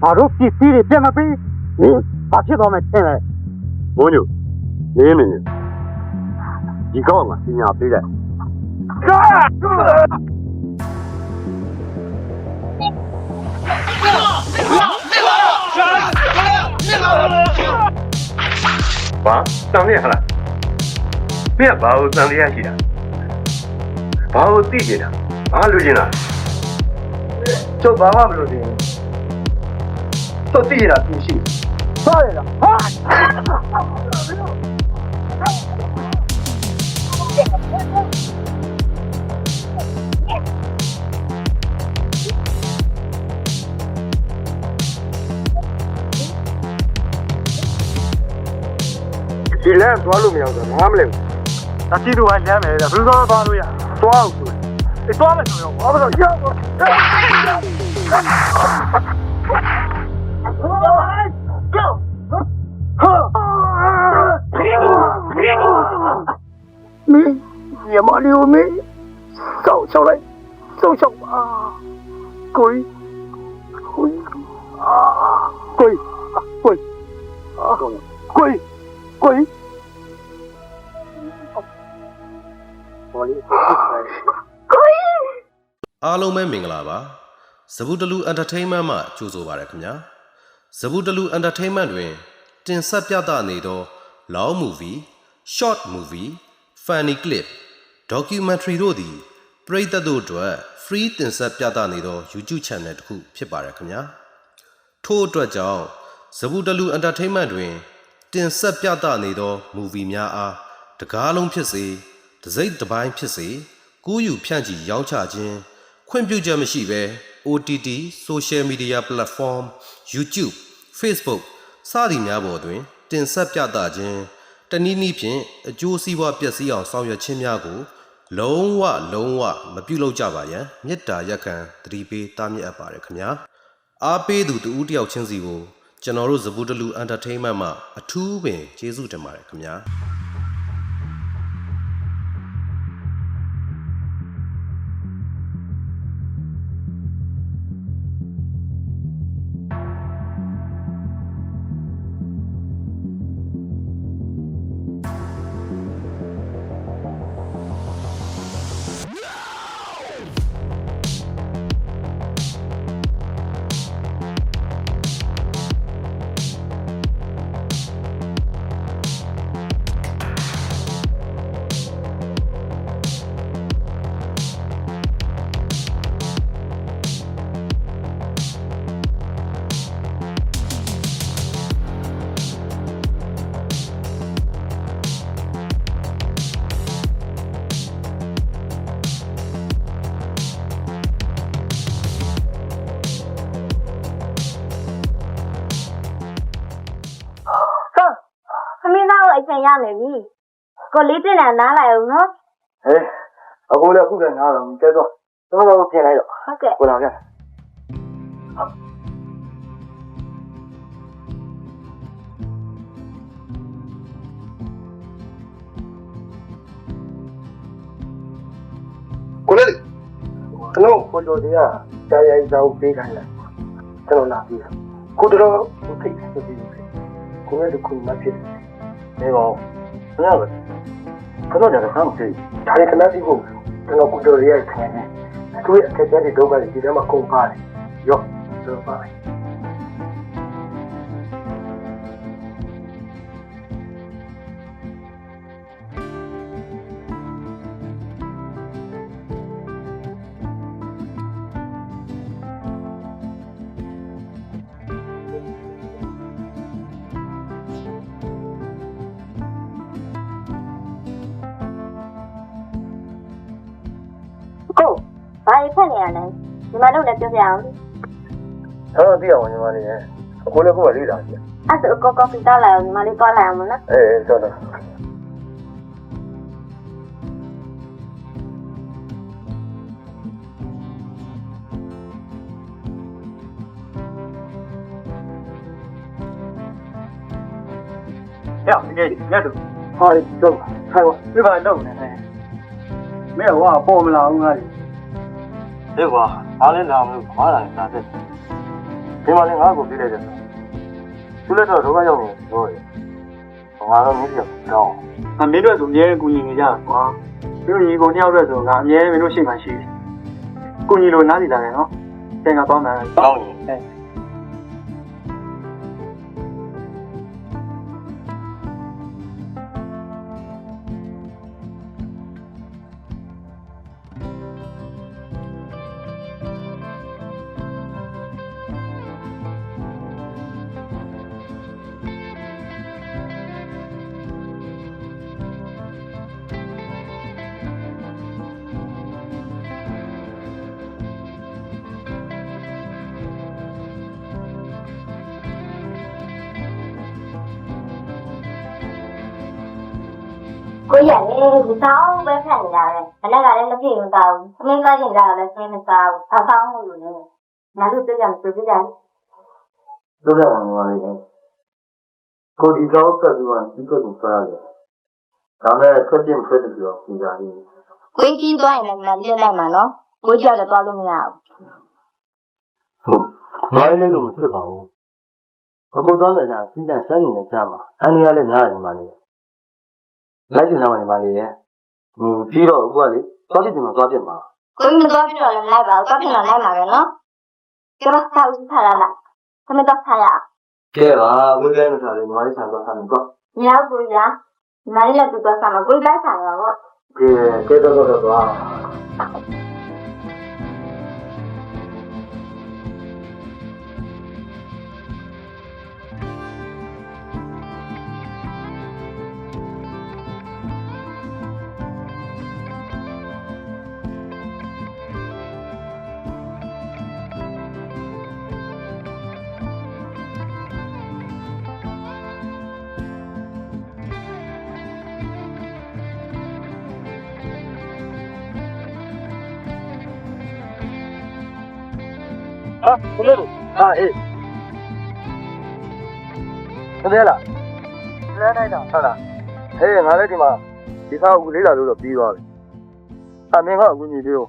ဘာလို့ပြစ်စီးတွေပြတ်မပြီးဘာဖြစ်သွားမှထင်လဲမိုးညိုနေနေဒီကောင်းမှာပညာပေးလိုက်ဘာတမ်းရဟလားမင်းဘာလို့တမ်းရရှိတာဘာလို့သိနေတာဘာလို့ကျင်တာကျုပ်ဘာမှမလုပ်သေးဘူးတော့သိနေတာသူရှိစားရလားဟာဒီလမ်းသွားလို့မရဘူးငါမလဲဘူးဒါတိတို့ကလမ်းမယ်ဒါဘယ်လိုသွားလို့ရသွားအောင်ဆိုအေးသွားမယ်ဆိုတော့ဘာလို့ရောက်မင်းညမလေးကိုမင်းစောက်ချောက်လိုက်စောက်ချောက်ပါကိုကြီးကိုကြီးကိုကြီးကိုကြီးကိုကြီးအားလုံးပဲမင်္ဂလာပါဇဗုတလူ entertainment မှကြိုဆိုပါရခင်ဗျာဇဗုတလူ entertainment တွင်တင်ဆက်ပြသနေသော long movie short movie funny clip documentary တို့သည်ပရိသတ်တို့အတွက် free တင်ဆက်ပြသနေသော YouTube channel တစ်ခုဖြစ်ပါရခင်ဗျာထို့အတွက်ကြောင့်ဇဗုတလူ entertainment တွင်တင်ဆက်ပြသနေသော movie များအားတကားလုံးဖြစ်စေတစ်စိတ်တစ်ပိုင်းဖြစ်စေကူးယူဖြန့်ချီရောင်းချခြင်းခွင့်ပြုချက်မရှိဘဲ OTT social media platform YouTube Facebook စသည်များပေါ်တွင်တင်ဆက်ပြသခြင်းတနည်းနည်းဖြင့်အကျိုးစီးပွားပျက်စီးအောင်ဆောင်ရွက်ခြင်းများကိုလုံးဝမပြုလုပ်ကြပါရန်မေတ္တာရက်ခံသတိပေးတားမြစ်အပ်ပါတယ်ခင်ဗျာအားပေးသူတဦးတယောက်ချင်းစီကိုကျွန်တော်တို့ဇဗုတလူ entertainment မှအထူးပင်ကျေးဇူးတင်ပါတယ်ခင်ဗျာအချိန်ရမယ်ပြီကိုလေးတင်တယ်နားလိုက်အောင်နော်ဟဲ့အခုလည်းအခုလည်းနားတော့ကျတော့တော့ပြင်လိုက်တော့ဟုတ်ကဲ့ကိုလာခဲ့ကိုလေးကျွန်တော်ကိုတို့တရားတရားရေးစားပေးခိုင်းလိုက်ကျွန်တော်လာပြီကိုတို့ကိုထိတ်နေပြီကိုလည်းခုမှဖြစ်နေပါဘယ်လိုလဲကတော့ကြတော့ဟုတ်ပြီဒါလည်းခဏစီကိုကျွန်တော်ကိုတော်ရရိုက်ခံတယ်သူ့ရဲ့အခက်အခဲတွေဒုက္ခတွေဒီထဲမှာကုန်ပါတယ်ရော့ဆိုပါကိုဘာဖက်နေရလဲညီမတို့လည်းပြောပြအောင်ဟုတ်သိအောင်ညီမလေးကိုလည်းကိုယ်လေးတာကြည့်အဲ့ဒါကိုကော်ဖီတောက်လိုက်အောင်ညီမလေးသွားလိုက်အောင်မနော်အေးတော်တော်呀，你这都，好，走，看我，没办法弄呢，没有话，包不了我。这个，哪里哪没马上啥子？ ဒီမှာလည်းငါ့ကိုပြေးလိုက်တယ်သူလည်းတော့ဒုက္ခရောက်နေတယ်ပြောတယ်ငါတော့မင်းပြောတော့အမင်းတို့ဆိုအမြဲကူညီနေကြကွာပြီးတော့ညီကိုနှစ်ယောက်အတွက်ဆိုငါအမြဲမင်းတို့ရှိမှရှိတယ်ကူညီလို့နားစီလာတယ်နော်တင်ကပေါင်းတာတောင်းရင်ကိုရလေဒီတော့ပဲဖက်နေရတယ်။မနေ့ကလည်းမပြေဘူးတောင်း။အမင်းသားချင်းကြတော့လည်းဆင်းမစားဘူး။အဆောင်လို့လေ။ငါတို့တွေ့ကြမတွေ့ကြဘူး။တို့ရမှာလေကိုဒီတော့ဆက်ပြီးတော့ဒီကုတ်ကိုစားရတယ်ဒါမဲ့ထွက်တင်ထွက်တယ်ပြောပြကြတယ်ကိုကြီးသွားရင်လည်းမပြတ်လိုက်မှာနော်။ကိုကြောက်လည်းသွားလို့မရဘူး။ဟုတ်။ဘာလဲလို့မဖြစ်ပါဘူး။ဘုရားလည်းကစဉ်းစားစမ်းနေကြမှာအန်ရီကလည်းနားနေမှာလေ။လိုက်တင်လာမှာနေပါလေ။ပြီးတော့အခုကလေသွားဖြစ်တယ်မှာသွားဖြစ်မှာ။ကိုမသွားဖြစ်တော့လည်းလိုက်ပါဘူး။သွားဖြစ်တော့လိုက်မှာပဲနော်။ကျတော့ဆောက်ထားလာလား။သမီးတော့ထားရအောင်။ကဲပါဝိကဲမထားလေညီမလေးဆန်သွားဆန်တော့။မြောက်ကိုရညီမလေးလည်းတူသွားဆန်မှာကိုလိုက်ဆန်တော့ပေါ့။ကဲတော့သွား။ဘယ်လိုအေးဘယ်လားလဲနိုင်တာဟုတ်လားဟေးငါလည်းဒီမှာဒီကောက်ကိုလေးလာလို့တော့ပြီးသွားပြီမင်းကအကူညီလေးကို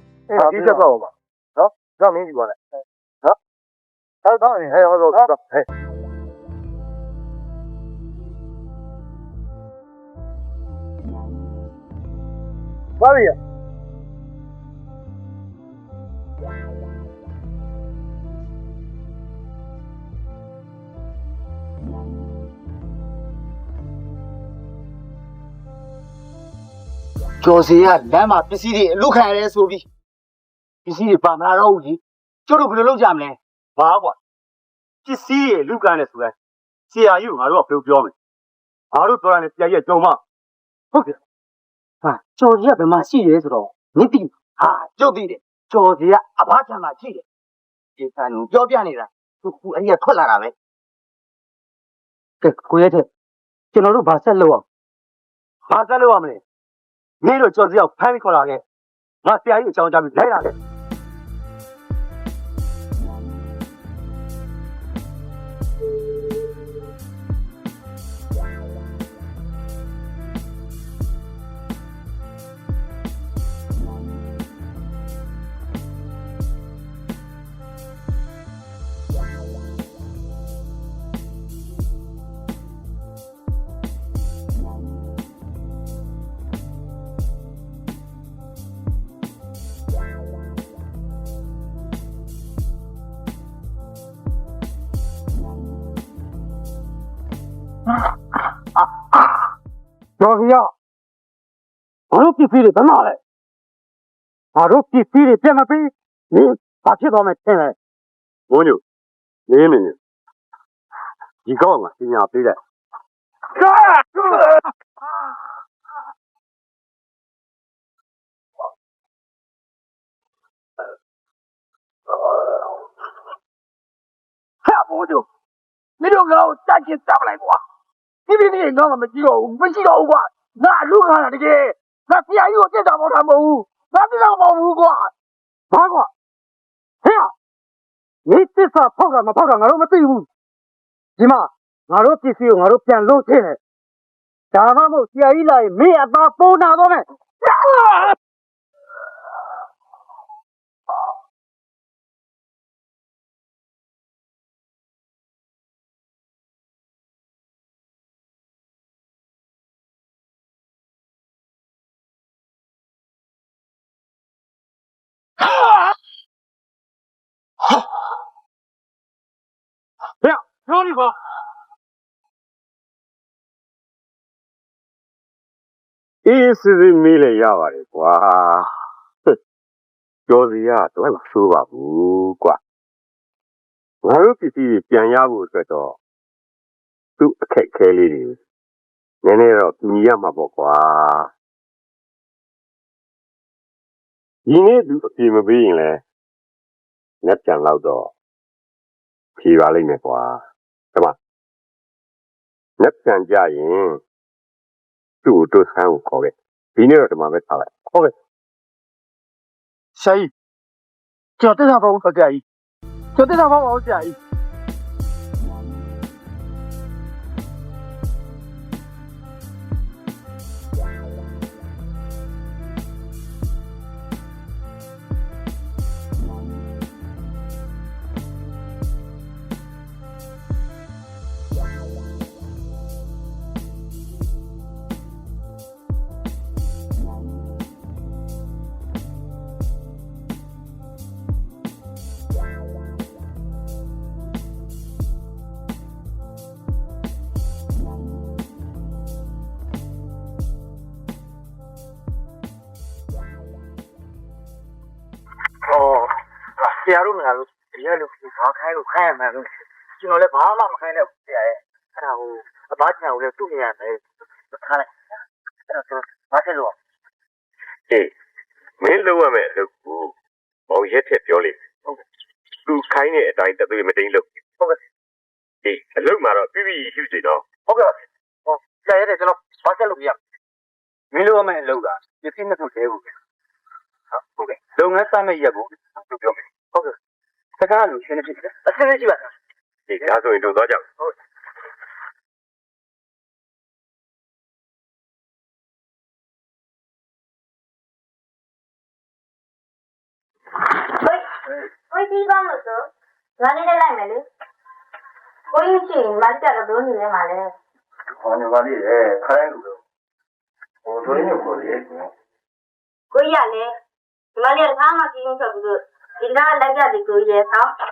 ဒီချက်ပေါ့ပါနော်တော့မင်းကြီးပါလေနော်တော့ဟဲ့ဟောတော့ဟဲ့ဘာလဲကျော်စီကလမ်းမှာပစ္စည်းတွေအလုခံရတယ်ဆိုပြီးပစ္စည်းတွေပါမလာတော့ဘူးကြီးကျတို့ဘယ်လိုလုပ်ကြမလဲဘာကွာပစ္စည်းတွေလုခံတယ်ဆိုရင်ဆရာကြီးကငါတို့ကဘယ်လိုပြောမလဲငါတို့ပြောရတယ်ဆရာကြီးကကြုံမဟုတ်တယ်ဟာကျော်စီကဘယ်မှာရှိရဲဆိုတော့မသိဟာကျုပ်သိတယ်ကျော်စီကအဘချမ်းသာရှိတယ်ဒီကံပြောပြနေတာသူအဲ့ဒီကထွက်လာတာပဲကဲကိုရဲတဲ့ကျွန်တော်တို့ဘာဆက်လုပ်ရမလဲမင်းတို့ကြော်စီအောင်ဖမ်းပြီးခေါ်လာခဲ့ငါဆရာကြီးအကြောင်းကြားပြီးလိုက်လာခဲ့ကျော်စီရဘာလို့ပစ္စည်းတွေဘယ်မှာလဲဘာလို့ပစ္စည်းတွေပြန်မပြီးမင်းဘာဖြစ်သွားမယ်ထင်လဲဘိုးညိုနေနေဒီကောင်းကပညာပေးတယ်ဟာဘိုးညိုမင်းတို့ငါ့ကိုတက်ချင်တက်လိုက်ကွာဒီငါမှမရှိတော့ဘူးကွာငါလူခါတာတကယ်ငါဆရာကြီးကိုတက်တာမဟုတ်တာမဟုတ်ဘူးငါတက်တာမဟုတ်ဘူးကွာဘာကွာဟဲ့မင်းတက်တာဖောက်တာမဖောက်တာငါတို့မသိဘူးဒီမှာငါတို့ပစ္စည်းကိုငါတို့ပြန်လို့ထည့်တယ်ဒါမှမဟုတ်ဆရာကြီးလာရင်မင်းအသားပုံနာတော့မယ် ဘယ်ပြောနေပါအေးစစ်စစ်မေးလေရပါတယ်ကွာကျော်စီကတော့မဆိုးပါဘူးကွာငါတို့ပစ္စည်းတွေပြန်ရဖို့အတွက်တော့သူ့အခက်ခဲလေးတွေနည်းနည်းတော့ပြရမှာပေါ့ကွာဒီနေ့သူအပြေမပေးရင်လဲလက်ပြန်တော့တော့ဖြေပါလိမ့်မယ်ကွာဒါမှလက်ပြန်ကြရင်သူ့ကိုတို့ဆန်းကိုခေါ်ခဲ့ဒီနေ့တော့ဒီမှာပဲထားလိုက်ဟုတ်ကဲ့ဆရာကြီးကျော်တက်တာပေါ့ဆရာကြီးကျော်တက်တာပေါ့ဆရာကြီး ဆရာတို့ငါတို့ဒီရက်လို့ဘာခိုင်းလို့ခိုင်းရမှာလို့ကျွန်တော်လည်းဘာမှမခိုင်းတော့ဆရာရဲ့အဲ့ဒါဟိုအသားချံကိုလည်းသူ့နေရမယ်ထားလိုက်အဲ့တော့ဘာဖြစ်လို့ဟေးမင်းလုံးရမယ်လို့ကိုဘောင်ရက်ထက်ပြောလိမ့်ဟုတ်ကဲ့သူခိုင်းတဲ့အတိုင်းတသွေးမတိန်လို့ဟုတ်ကဲ့ဟေးအလုံးမှာတော့ပြပြရှိစီတော့ဟုတ်ကဲ့ဟောဆရာရဲ့ကျွန်တော်ဘာဆက်လို့ပြရမင်းလုံးရမယ်လို့ကပြည့်နှစ်ထုသေးဘူးဟုတ်ကဲ့လုပ်ငန်းစမဲ့ရက်ကိုသူပြောမယ်ဟုတ်ကဲ့စကားလို့ရှင်းနေဖြစ်တယ်အဆင်ကြီးပါဒီကားဆိုရင်တို့သွားကြဟုတ်ကိုကြီးကောင်းလို့ဆိုငါနေလိုက်မယ်လေကိုကြီးရှိရင်မကြတော့ဒုနေနေမှာလေဟောနေပါလေခိုင်းလို့ဟိုဒုနေကိုလေကိုကြီးကလည်းဒီမလေးကအားမကြည့်ဘူးဆိုပြီးဒီကလက်ပြဒီကိုကြီးရဲ့ဆောင်းဟာ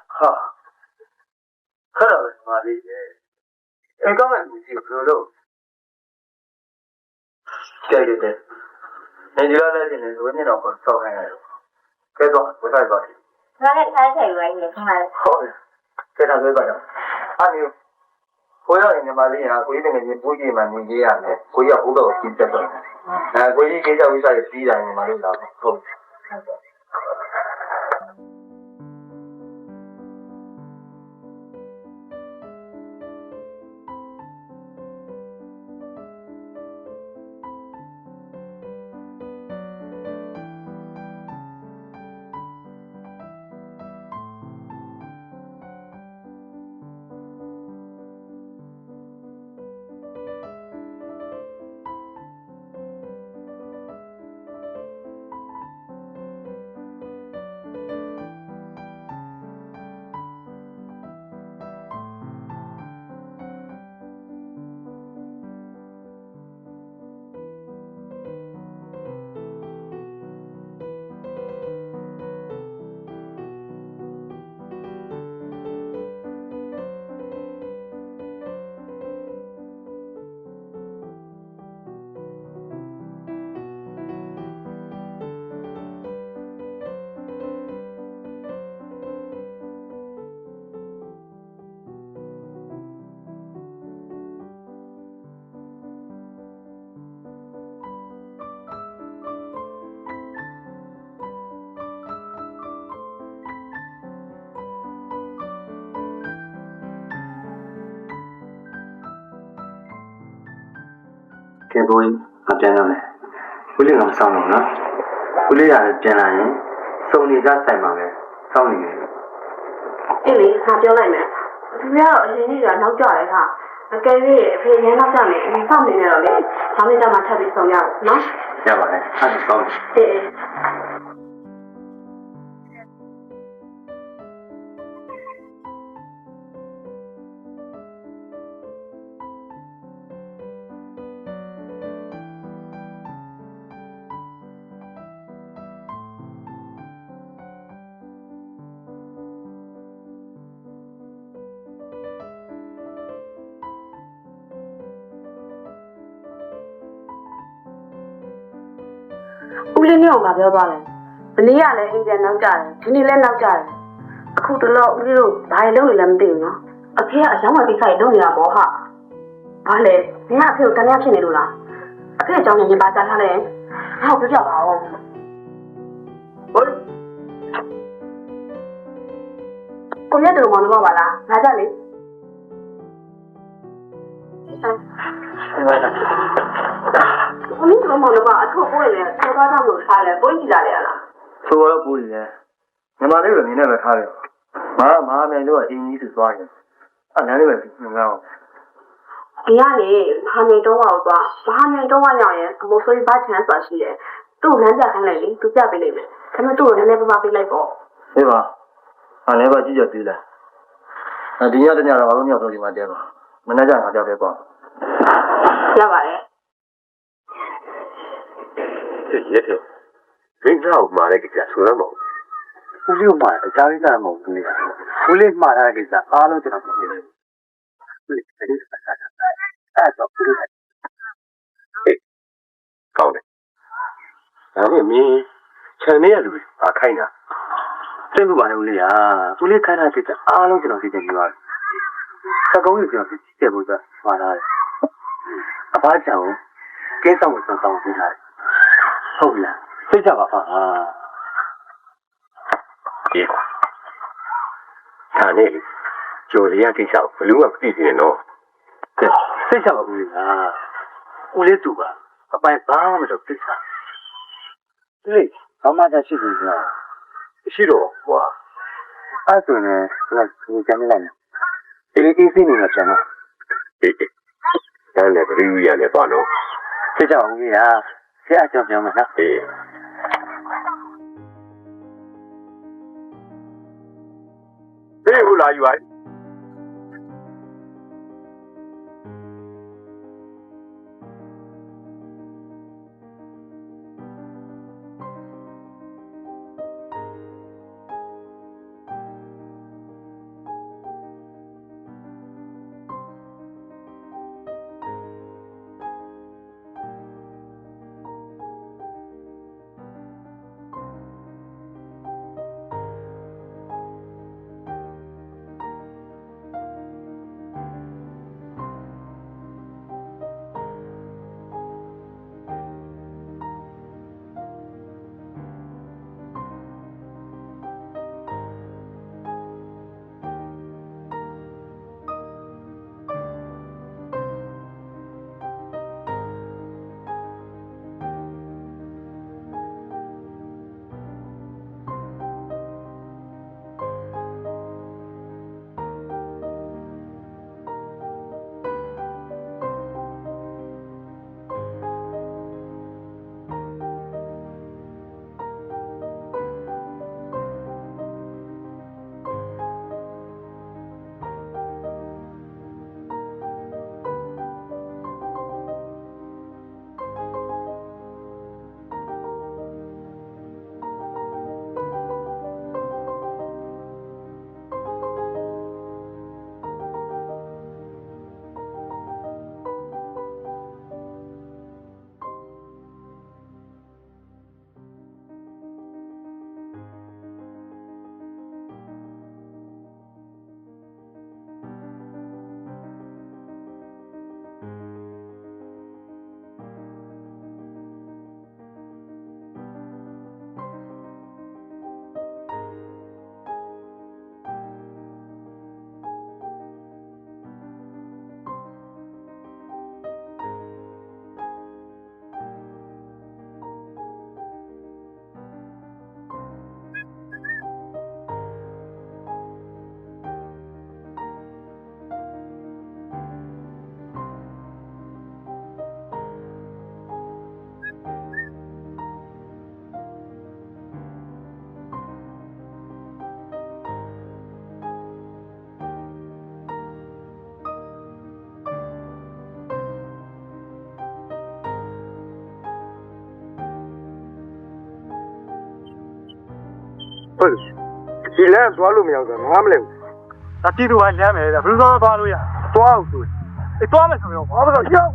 ခရပဲမာလေးအဲ့ကောင်းမှမရှိဘူးလို့ကြိုက်တယ်နေဒီလိုလည်းဒီနေ့ဒုနေတော့ဆောက်ခိုင်းရတယ်ကဲတော့ဝတ်လိုက်ပါငါလည်းထိုင်းထိုင်ရွေးနေခါလေဟုတ်ကဲတော့ဝေးပါတော့အားမျိုးကိုရရင်ညီမလေးဟာကိုကြီးတကယ်ကြီးပူးကြီးမှနေကြရတယ်ကိုကြီးကဘုတော့ကြီးတက်တော့ကိုကြီးကိစ္စဝိစားပြီးတိုင်းညီမလေးလာဟုတ်ကဲဘိုးမပြန်တော့လေဦးလေးကမဆောင်တော့နော်ဦးလေးရတယ်ပြန်လာရင်စုံနေကြဆိုင်ပါပဲစောင့်နေတယ်အေးလေငါပြောလိုက်မယ်သူကတော့အရင်ကနောက်ကျတယ်ခါအကယ်၍အဖေရန်နောက်ကျနေအရင်စောင့်နေနေတော့လေဒါမှကြမှာထပ်ပြီးဆောင်ရအောင်နော်ရပါတယ်အဲ့ဒါစောင့်အေး ဦးလေးနဲ့အောင်ပြောသွားတယ်မနေ့ကလည်းအိမ်ပြန်နောက်ကြတယ်ဒီနေ့လည်းနောက်ကြတယ်အခုတော့ဦးလေးတို့ဘာလုပ်နေလဲမသိဘူးနော်အဖေကအယောင်းဝတိဆိုင်လုပ်နေတာပေါ့ဟာဘာလဲနင်ကအဖေကိုတန်းရဖြစ်နေလို့လားအဖေအကြောင်းနဲ့ညီပါကြထားလဲငါ့ကိုပြောပြပါဦးဟုတ်ကိုမြတ်တို့မောင်နှမပါလားငါကြလေ我们怎么了吧？错过了，错过到有差了，不会记下来了。错过了不会的，你妈那个你那个差了，妈那个一年是多少钱？俺那个你看哦。哎呀嘞，还没多少多，还没多少样耶，我所以把钱算起来，都人家看来的，都加回来的，他们都人家不把回来过。对吧？俺那边几脚对了，那今年的年了，我都鸟都给我点了，没那家俺家别管。要吧嘞？这也是，人家买那个家出来毛，我就买家里家毛的，我连买那个家阿拉就那么的，搞的，然后你前面路啊看着，真不买屋里啊，屋里看那个家阿拉就那么的地方，他公寓就那么这不是买那的，阿爸讲哦，给上我上上我身上。ဟုတ်လားသိကြပါပါဒီကွာဒါနဲ့ကြိုရရကိစ္စဘယ်လိုမှမသိသေးနဲ့နော်သိကြပါဘူးလားဦးလေးသူပါအပိုင်ဘာမှမလုပ်သိစားလေဘာမှကြရှိဘူးလားရှိတော့ကွာအဲ့ဆိုရင်လည်းကျန်နေလိုက်မယ်အေးစိနေမှာကျန်တော့အေးဒါနဲ့ဘယ်လိုရလဲပါတော့သိကြပါဦးကြီးဟာဆရာကြောင့်ပြောမှာနော်အေးဘေးဟူလာယူလိုက်ဟုတ်ဒီလမ်းသွားလို့မရဘူးငါမလဲဘူးဒါတီးသူကလမ်းမယ်ဘယ်လိုသွားလို့ရသွားအောင်ဆိုအေးသွားမယ်ဆိုရင်ဘာလို့ရောက်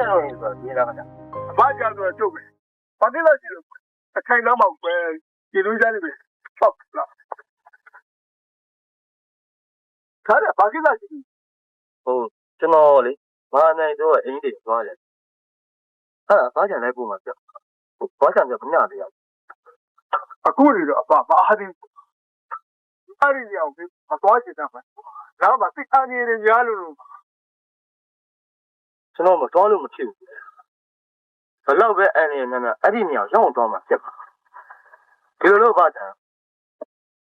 တော်ရင်ဆိုဒီလားခင်ဗျအမကြောက်တော့ကျုပ်ပဲဘာတိလို့ရှိလို့အခိုင်တော့မှပဲဒီလိုကြားနေပဲဟုတ်လားခါရဘာကိစ္စရှိဟုတ်ကျွန်တော်လေဘာနိုင်တော့အင်းတွေသွားတယ်ဘာကြံလိုက်ပို့မှာပြဘာကြံပြခဏတည်းအခုနေတော့အပဘာဟာဒီအဲ့ဒီရောက်ပြီးမသွားချင်တာပဲနောက်မှသိအားနေရများလို့ကျွန်တော်မသွားလို့မဖြစ်ဘူးဘလောက်ပဲအန်နေနေအဲ့ဒီမြောင်ရောက်သွားမှာဖြစ်ပါဒီလိုလို့ဘာကြံ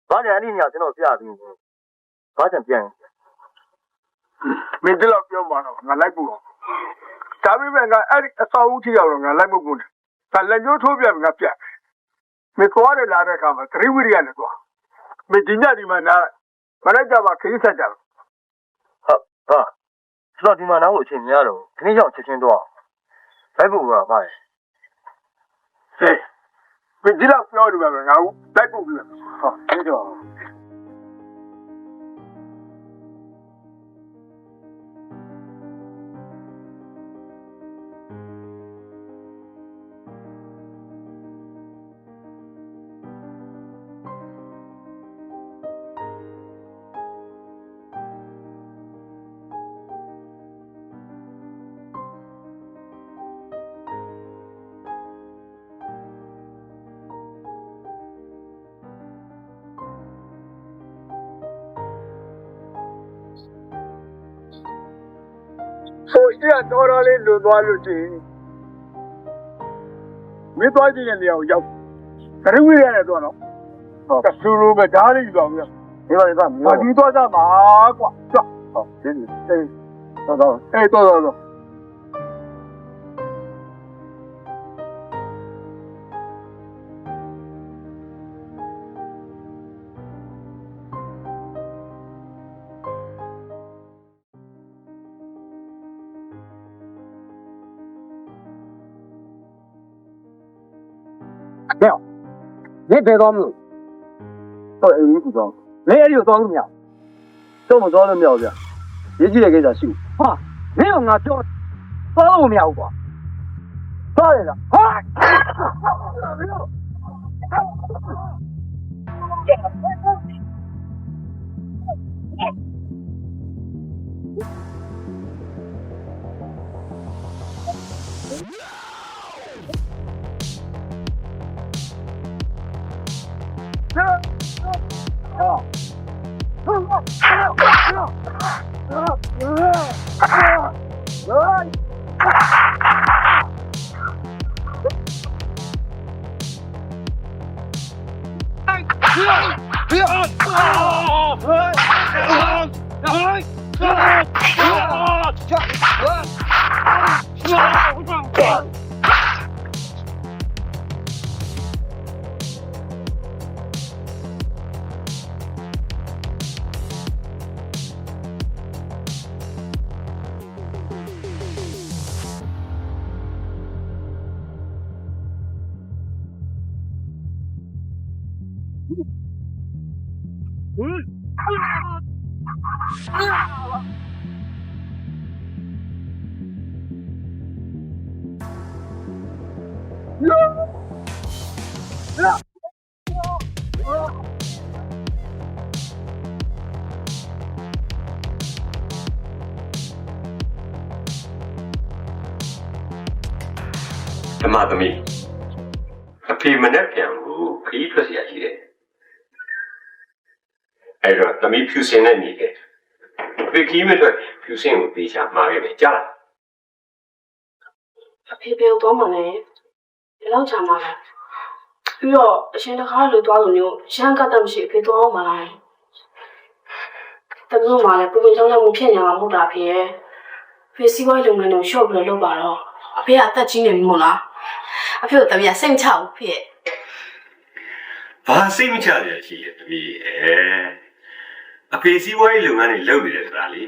အဲ့ဒီမြောင်ကျွန်တော်ပြပြီးဘာကြံပြန်မင်းတို့ပြောမှာတော့ငါလိုက်ပို့တော့ဒါပေမဲ့ငါအဲ့ဒီအဆောက်အဦထိရောက်တော့ငါလိုက်မပို့နဲ့ဒါလက်ညှိုးထိုးပြငါပြမင်းသွားတယ်လာတဲ့အခါမှာသတိဝိရိယနဲ့သွားမင်းဒီညဒီမှာနားမလိုက်ကြပါခရီးဆက်ကြပါဟုတ်ကျွန်တော်ဒီမှာနားကိုအချိန်များတော့ခဏရောက်ချက်ချင်းတော့လိုက်ပို့ပါပါဟဲ့မင်းဒီလောက်ပြောနေပါမယ်ငါလိုက်ပို့ပြီဟုတ်ဒီတော့ဆိုရတော့လေးလွန်သွားလို့ရှိရင်မင်းသွားကြည့်တဲ့နေရာကိုရောက်ခရဝိရနဲ့တော့နော်ဟုတ်ကဲ့ဆူလိုပဲဓာတ်လေးယူပါဦးဒီပါလေကမြို့ဒီသွားကြမှာကွာဟုတ်ဒီတော့တော့你别装了，到你不装，你也有装个苗，这么装的苗子，你记得给他修。啊，没有俺叫装个苗过，咋的了？啊！ဓမ္မသမီးအဖေမနဲ့ပြန်ကိုခရီးထွက်เสียရှိတယ်အဲ့တော့သမီးဖြူစင်နဲ့နေတယ်အဖေခရီးမထွက်ဖြူစင်ကိုတေချာမှာခဲ့တယ်ကြားလားအဖေဘယ်တော့မှလည်းဒီလောက်ချာမှာလဲပြီးတော့အရှင်တကားလိုသွားလို့မျိုးရန်ကတ်တယ်မရှိအဖေတော့အောင်မလားတကူမှလည်းပုံပုံကြောင်းကြောင်းမှုဖြစ်နေမှာမဟုတ်တာဖေရဲ့ဖေစီးပွားရေးလုပ်ငန်းတွေရှော့ပြီးလုပ်ပါတော့အဖေကအသက်ကြီးနေပြီမို့လားအဖေကတမီးစိတ်မချဘူးဖေရဲ့ဘာစိတ်မချရရှိရတမီးအဖေစီးပွားရေးလုပ်ငန်းတွေလုပ်နေတယ်ဆိုတာလေ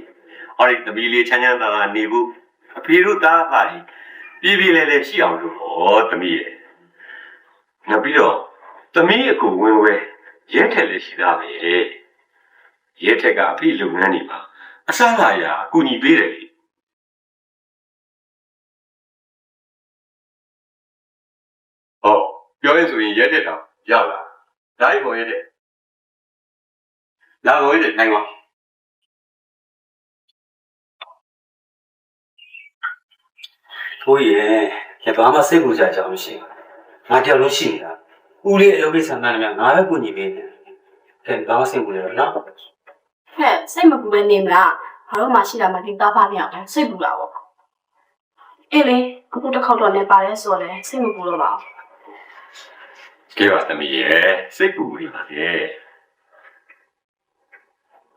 အော်ဒီတမီးလေးချမ်းချမ်းသာသာနေဖို့အဖေတို့သားပါပြည်ပြည်လဲလဲရှိအောင်လို့ဟောတမီးရဲ့နောက်ပြီးတော့သမီးအကူဝင်ဝဲရဲထက်လည်းရှိသားပဲရဲထက်ကအဖေလုပ်ငန်းတွေပါအစားလာရအကူညီပေးတယ်လေ ပြောရင်ဆိုရင်ရဲတဲ့တော့ရောက်လာဒါကြီးပေါ်ရဲတဲ့လာပေါ်ရဲတဲ့နိုင်ပါထိုးရဲ့ရပါမစိတ်ကူကြကြအောင်ရှိငါကြောက်လို့ရှိနေတာဦးလေးအလုပ်ကိစ္စမှန်တယ်ငါပဲကိုညီပေးနေတယ်ဘာမှစိတ်ကူရတော့နော် ဟဲ့စိတ်မပူပဲနေမလားဘာလို့မှရှိတာမသိတာပါမြောက်တယ်စိတ်ပူလာပေါ့အေးလေအခုတစ်ခေါက်တော့နေပါလဲဆိုတော့စိတ်မပူတော့ပါဘူး ကဲပါသမီးရဲ့စိတ်ပူနေပါလေ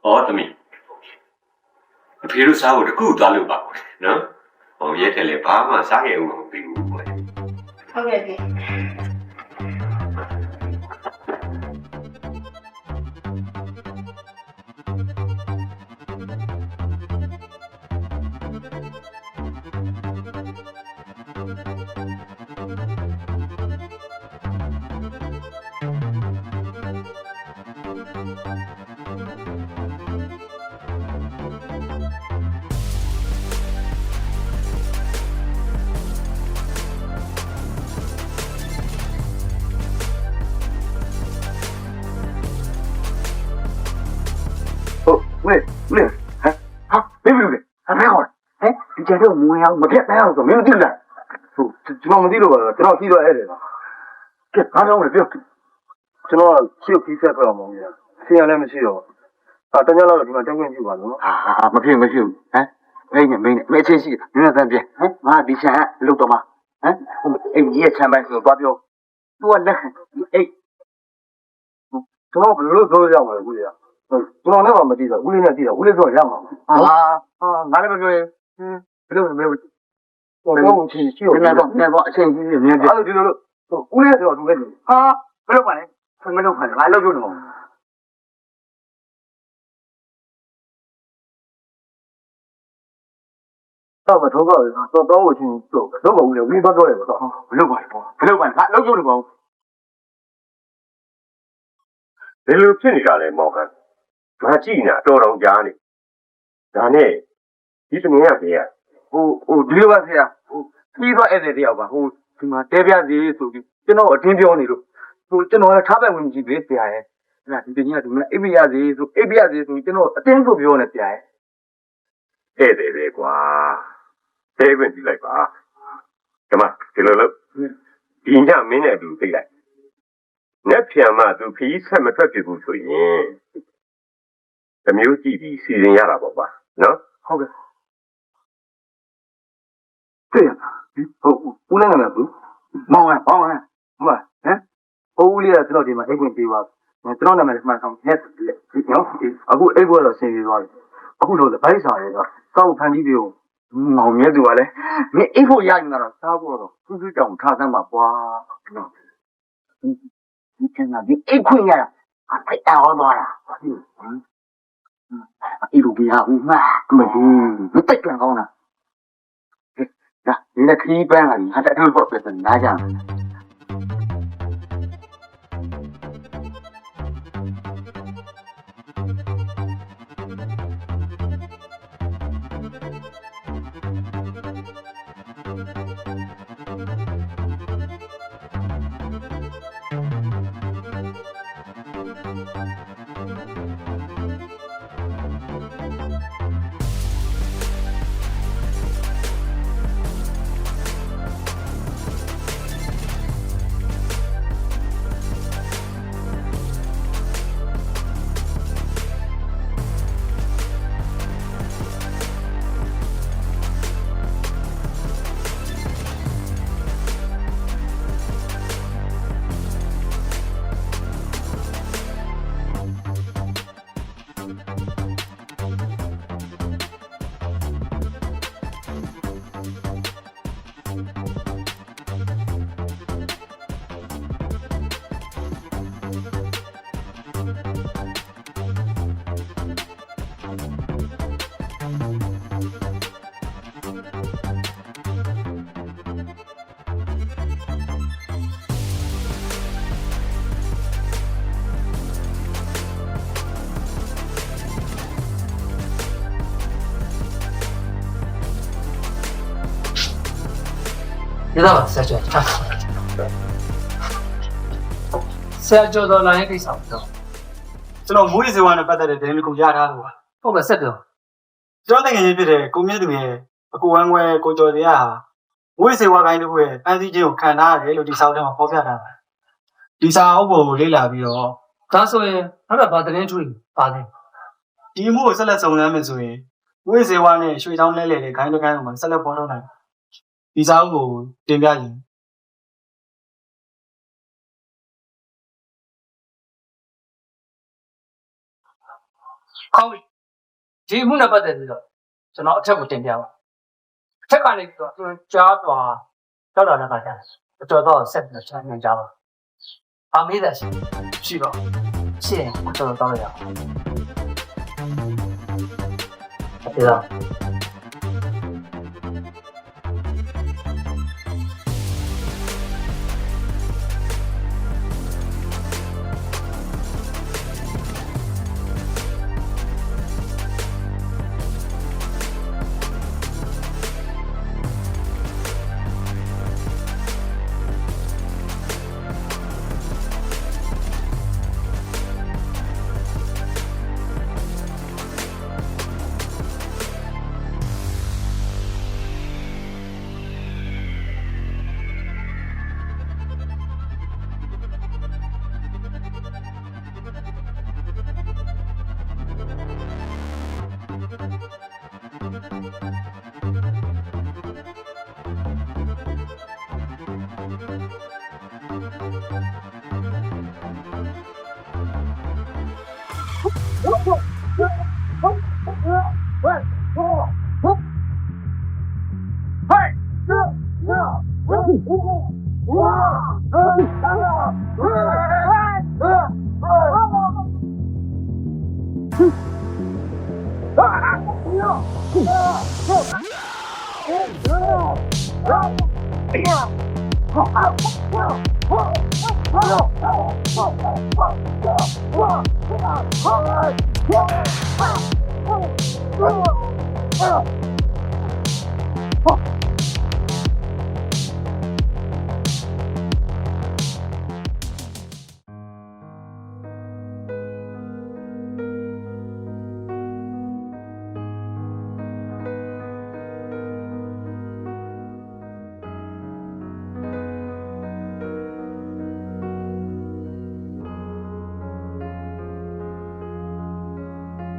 ဟောသမီးအဖေတို့စားဖို့တကူသွားလို့ပါနော်ဟောရဲတယ်လေဘာမှစားခဲ့ဦးမပြီးဘူးကွယ် ဟုတ်ကဲ့ပြီ 喂，好，别，还好了。哎，你这这模样，没骗，没有，没有进来。就那么地了吧？就那地了，哎的。这哪张我别，就那就比赛不了嘛，现在那么去哦。啊，大家那个地方真关去吧，喏。没骗，哎，没钱去，明天咱别，哎，妈，比钱漏多吗？哎，你也前半是挂标，多嘞，哎，这老不是都这样的，估计。ကျွန်တော်လည်းမသိတော့ဦးလေးနဲ့သိတော့ဦးလေးဆိုရမှာငါလည်းမပြောရင်ဘယ်လိုလဲတော့ချင်းရှိတော့တော့အချိန်ကြီးမြင်တယ်အဲ့လိုဒီလိုဦးလေးဆိုတော့သူလည်းဟာဘယ်လိုပါလဲမလုပ်ပါနဲ့ငါလုပ်လို့တော့တော့မထုတ်ပါဘူးတော့ဝချင်းတော့ဘာဦးလဲဦးတော့တယ်တော့ဘယ်လိုပါလဲဘယ်လိုပါလဲငါလုပ်လို့တော့ဘယ်လိုဖြစ်နေတာလဲမောင်ကငါကြည့်နေတာတော်တော်ကြားနေဒါနဲ့ဒီသမီးကဖေးရဒီလိုပါဆရာပြီးသွားဧည့်သည်တယောက်ပါဒီမှာတဲပြစီဆိုပြီးကျွန်တော်အတင်းပြောနေလို့ကျွန်တော်လည်းထားပိုင်ဝင်ကြည့်ပေးဆရာရဲ့အဲ့ဒါဒီတင်ကြီးကဒီမှာအိပ်ပြရစီဆိုကျွန်တော်အတင်းဆိုပြောနေဆရာရဲ့ ဧည့်သည်ပဲကွာတဲဝင်ကြည့်လိုက်ပါဒီမှာဒီလိုလို့ဒီညမင်းနဲ့အတူသိလိုက်နဲ့ပြန်မှသူခရီးဆက်မထွက်ပြဘူးဆိုရင်တမျိုးကြည့်ပြီးစီစဉ်ရတာပေါ့ကွာနော် ဟုတ်ကဲ့တွေ့ရလားဦးလည်းငါမဘူးမောင်ဟမ်ဟိုဦးလေးကကျွန်တော်ဒီမှာအိတ်ဝင်ပေးပါကျွန်တော်နာမည်မှန်ဆောင်နဲ့နော်အခုအိတ်ဘွက်တော့ဆင်ပြေသွားပြီအခုတော့ဗိုက်ဆောင်ရဲတော့စောက်ဖန်ကြီးတွေကိုမောင်မြဲသူကလည်းမင်းအိတ်ဖို့ရရင်တော့စားဖို့တော့သူ့ကြောင်ထားစမ်းပါကွာနော်ဒီကနေ့ဒီအိတ်ခွင့်ရတာအဖိုက်တော်သွားတာအဲ့လိုပြရဦးမမတိတ်ပြန်ကောင်းလားဒါဒီနေ့ခီးပန်းလာပြီဟာတည်းတော့ပြန်လာကြ知道了，再见，站好。ဆရာကျော်တော်လာရဲ့ကိစ္စကိုပြော ကျွန်တော်မွေးစေဝါနဲ့ပတ်သက်တဲ့ဒဲမီကိုရထားလို့ပါ ဟုတ်ကဲ့ဆက်ပြော ကျွန်တော်တကယ်ကြီးဖြစ်တဲ့ကိုမြင့်သူရဲ့အကူဝမ်းခွဲကိုကျော်စရာမွေးစေဝါကိုင်းတစ်ခုရဲ့အန်စီချင်းကိုခံထားရတယ်လို့ဒီစာအုပ်ထဲမှာဖော်ပြထားတာဒီစာအုပ်ကိုလေ့လာပြီးတော့ ဒါဆိုရင်အဲ့ဒါဗာသတင်းကျွေးပါလေ ဒီမှုကိုဆက်လက်စုံစမ်းမယ်ဆိုရင်မွေးစေဝါနဲ့ရွှေချောင်းလဲလေခိုင်းတစ်ခိုင်းကိုမှဆက်လက်ပေါ်ထုတ်နိုင်ဒီစာအုပ်ကိုတင်ပြရင် ဟုတ်ဒီမှုနဲ့ပတ်သက်ပြီးတော့ကျွန်တော်အထက်ကိုတင်ပြပါအထက်ကနေပြီးတော့သူကြားသွားကြောက်တာလည်းပါကြတယ်တော်တော်ဆက်ပြီးချမ်းမြေကြပါအမေးတယ်ရှိတော့ရှင်းတော်တော်ရအောင်ဒီတော့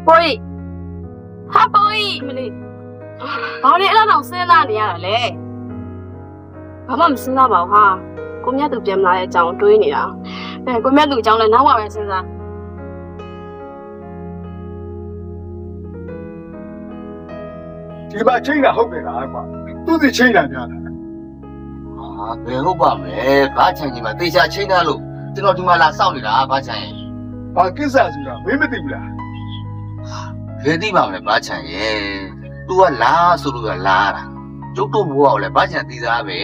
波伊，哈波伊，မလေးဘာလဲအဲ့လောက်စဉ်းစားနေရတာလဲဘာမှမစဉ်းစားပါဘူးဟာကိုမြတ်သူပြန်မလာတဲ့အကြောင်းတွေးနေတာကိုမြတ်သူအကြောင်းလည်းနောက်မှပဲစဉ်းစား ဒီမှာချိန်တာဟုတ်ကဲ့လားကွာသူ့စီချိန်တာများလား ဟာဘယ်ဟုတ်ပါမလဲဘာချန်ကြီးမှာတေချာချိန်ထားလို့ကျွန်တော်ဒီမှာလာစောင့်နေတာဘာချန်ရဲ့ ဘာကိစ္စဆိုတာမင်းမသိဘူးလား ဘယ်သိပါမလဲဘာချန်ရဲ့ तू ကလာဆိုလို့လာတာကျုပ်တို့ဘိုးကလည်းဘာချန်သိသားပဲ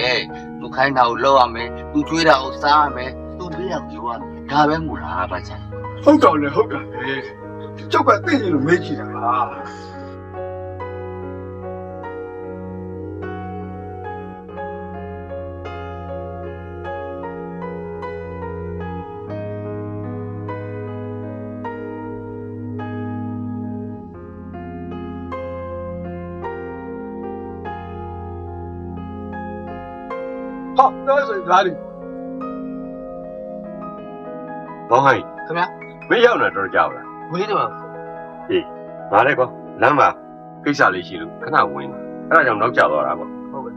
तू ခိုင်းတာကိုလောက်ရမယ် तू ကျွေးတာကိုစားရမယ် तू တွေးတာကိုပြောရမယ်ဒါပဲမူလားဘာချန် ဟုတ်တော့လေဟုတ်တယ်လေကျုပ်ကသိနေလို့မေးကြည့်တာပါ好，那是哪里？ ဘောင်းဟိုင်း ခင်ဗျာ မင်းရောက်နေတော့ကြောက်လား ဝေးတယ်ပါ အေးငါလည်းကောလမ်းမှာကိစ္စလေးရှိလို့ခဏဝင်အဲ့ဒါကြောင့်နောက်ကျသွားတာပေါ့ ဟုတ်ကဲ့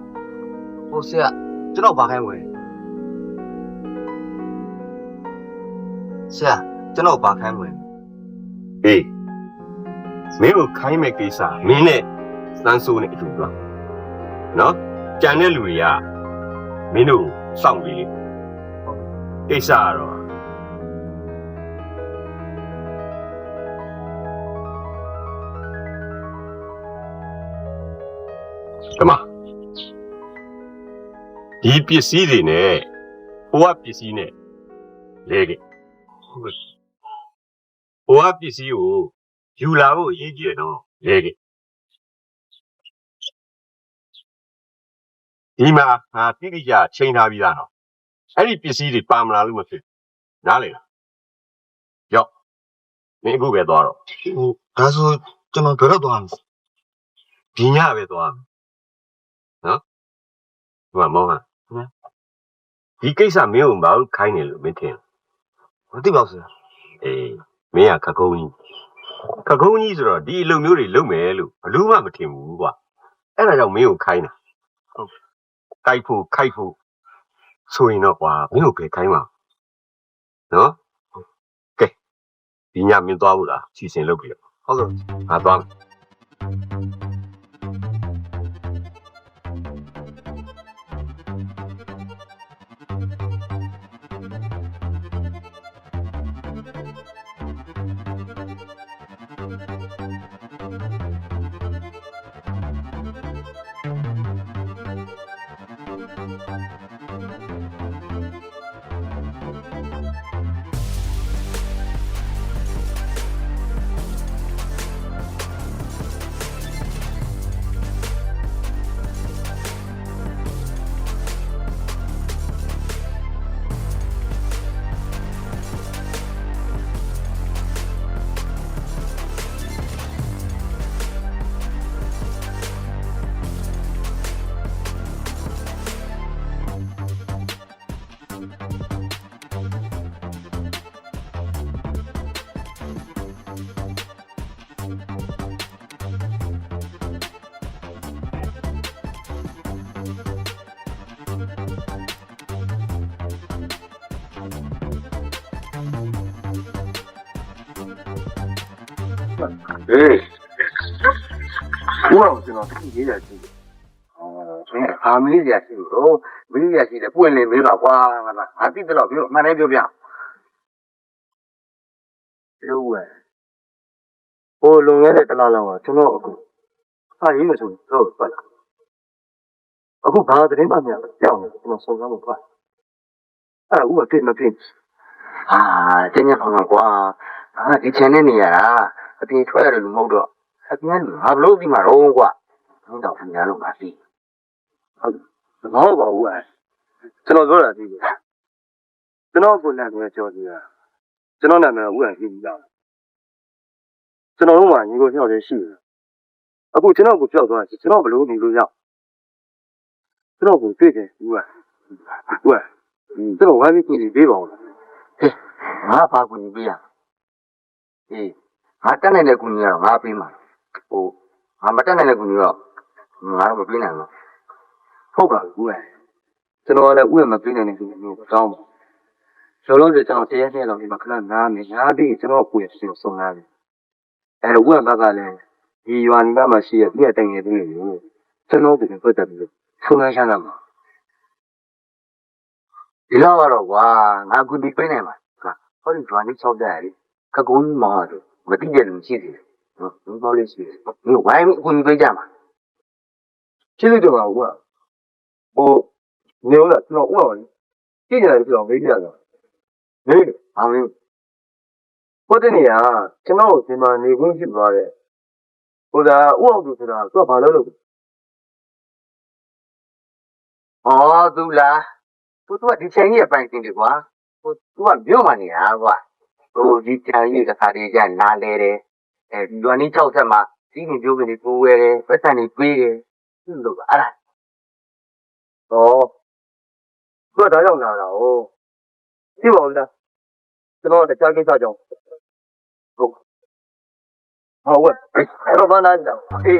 ဟိုဆရာကျွန်တော်ဘာခိုင်းဝင်ဆရာကျွန်တော်ဘာခိုင်းဝင် အေးမင်းကိုခိုင်းမဲ့ကိစ္စမင်းနဲ့စမ်းစိုးနဲ့အတူတော့နော်ကြံတဲ့လူတွေကမင်းတို့စောင့်ပြီးကိစ္စကတော့ကမဒီပစ္စည်းတွေနဲ့ဟိုကပစ္စည်းနဲ့လဲခဲ့ဟုတ်ကဲ့ဟိုကပစ္စည်းကိုယူလာဖို့အရေးကြီးတယ်နော်လဲခဲ့ဒီမှာငါတိတိကျချိန်ထားပြီးသားနော်အဲ့ဒီပစ္စည်းတွေပါမလာလို့မဖြစ် နားလေလားရောက်မင်းအခုပဲသွားတော့ ဟိုဒါဆိုကျွန်တော်ဘယ်တော့သွားမလဲ ဒီညပဲသွားနော်ဟိုမောင်ဟာဒီကိစ္စမင်းကိုမအောင်ခိုင်းနေလို့မင်းထင် မသိပါဘူးဆရာ အေးမင်းကခကုန်းကြီးဆိုတော့ဒီအလုပ်မျိုးတွေလုပ်မယ်လို့ဘလို့မှမထင်ဘူးကွာအဲ့ဒါကြောင့်မင်းကိုခိုင်းတာဟုတ်ခိုက်ဖို့ဆိုရင်တော့ကွာမင်းကိုပဲခိုင်းပါနော်ကဲဒီညမင်းသွားဘူးလားစီစဉ်လုပ်ပြီဟုတ်ကဲ့ငါသွားမယ် ဟေးဘာလို့ကျွန်တော်သိရရရှိဆင်းအာမလေးရရှိလို့မလေးရရှိတယ်ပွင့်နေမေးတော့ကွာငါသိတယ်လို့ပြောအမှန်တည်းပြောပြလို့ဝယ်ဟိုလုံရတဲ့တလားလောက်ကျွန်တော်အခုအားရင်းမဆိုတော့ပတ်လာအခုဘာသတင်းမှမပြောင်းဘူးကျွန်တော်စုံစမ်းလို့ပတ်အဲ့ဒါဥပဒေမဖြစ်အာကျင်းရအောင်ကွာဒီချန်နေနေရတာအပြင်ထွက်ရတယ်လို့မဟုတ်တော့အပြင်လူဘာလို့ဒီမှာတော့ကွာတော့ခင်ဗျားတို့ပါပြီဟုတ်မဟုတ်ပါဘူးကျွန်တော်ပြောတာသိပြီကျွန်တော်ကိုလည်းပြောကြော်ကြီးတာကျွန်တော်နာမည်ကဦးဟန်ကြီးကြီးလားကျွန်တော်တို့မှညီကိုပြောက်တယ်ရှိတယ်အခုကျွန်တော်ကိုပြောက်သွားကျွန်တော်ဘယ်လိုနေလို့ရကျွန်တော်ကိုတွေ့တယ်ဦးဟန်ကျွန်တော်ဝိုင်းပြီးပြင်ပေးပါဦးလားငါဘာကိုညီပေးရအေးငါတက်နိုင်တဲ့ကူညီကတော့ငါပေးမှာဟိုငါမတက်နိုင်တဲ့ကူညီတော့ငါတော့မပေးနိုင်ဘူးဟုတ်ပါဘူးကျွန်တော်လည်းဥယျာဉ်မပေးနိုင်တဲ့ကူညီမျိုးတောင်းပါလောလောဆယ်ကျွန်တော်တရားနဲ့တော့ဒီမှာခဏနားမယ်ငါပြီးကျွန်တော်ကိုယ်စီကိုစုံလာတယ်အဲ့တော့ဥယျာဉ်ဘက်ကလည်းဒီရွာနီမှာရှိတဲ့ပြည်တိုင်ငယ်တွေမျိုးကျွန်တော်ကိုပတ်သက်ပြီးဆုံလာချမ်းတာမှာဒီလောက်ကတော့ကွာငါကူဒီပေးနိုင်မှာဟောဒီရွာနီ၆တဲ့လေခကုန်းမောင်တို့မတိတဲ့လူရှိသေးတယ်ဟုတ်ဘာလို့ရှိလဲဒီဝိုင်းကူညီပေးကြမှာရှိလို့တော့ကွာဟိုနေဦးလားကျွန်တော်ဥအောင်ကြည့်ကြတယ်ကျွန်တော်မေးပြရတော့နေအောင်လို့ဟိုတနေ့ကကျွန်တော်ဒီမှာနေခွင့်ရှိသွားတယ်ဟိုဒါဥအောင်သူဆိုတာသူကဘာလုပ်လို့ဩသူလားသူကဒီချိန်ကြီးအပိုင်တင်တယ်ကွာဟိုသူကမြို့မှာနေတာကွာဟိုဒီချန်ကြီးတစ်ခါတည်းကျနားလဲတယ်အဲဒီလွန်နီး6ဆက်မှာစီးနေပြိုးကနေပိုးဝဲတယ်ပတ်စံနေပေးတယ်သူ့လို့အဲ့ဒါသူကဒါကြောင့်လာတာဟုတ်သိပါဦးလားကျွန်တော်တခြားကိစ္စကြောင့်ဟုတ်အဲ့တော့ဘာနာတော့အေး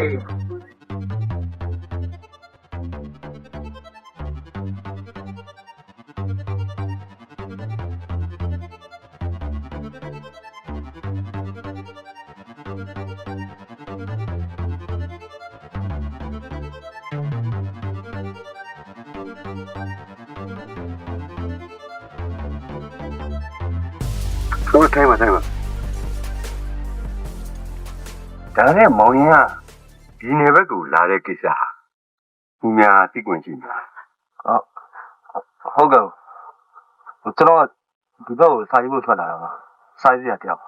တော့ထိုင်ပါဒါနဲ့မောင်ရင်ကဒီနယ်ဘက်ကိုလာတဲ့ကိစ္စဟာသူများသိခွင့်ရှိမှာဟုတ်ကဲ့ကျွန်တော်ဒီဘက်ကိုစာရေးဖို့ထွက်လာတာပါစာရေးရတယောက်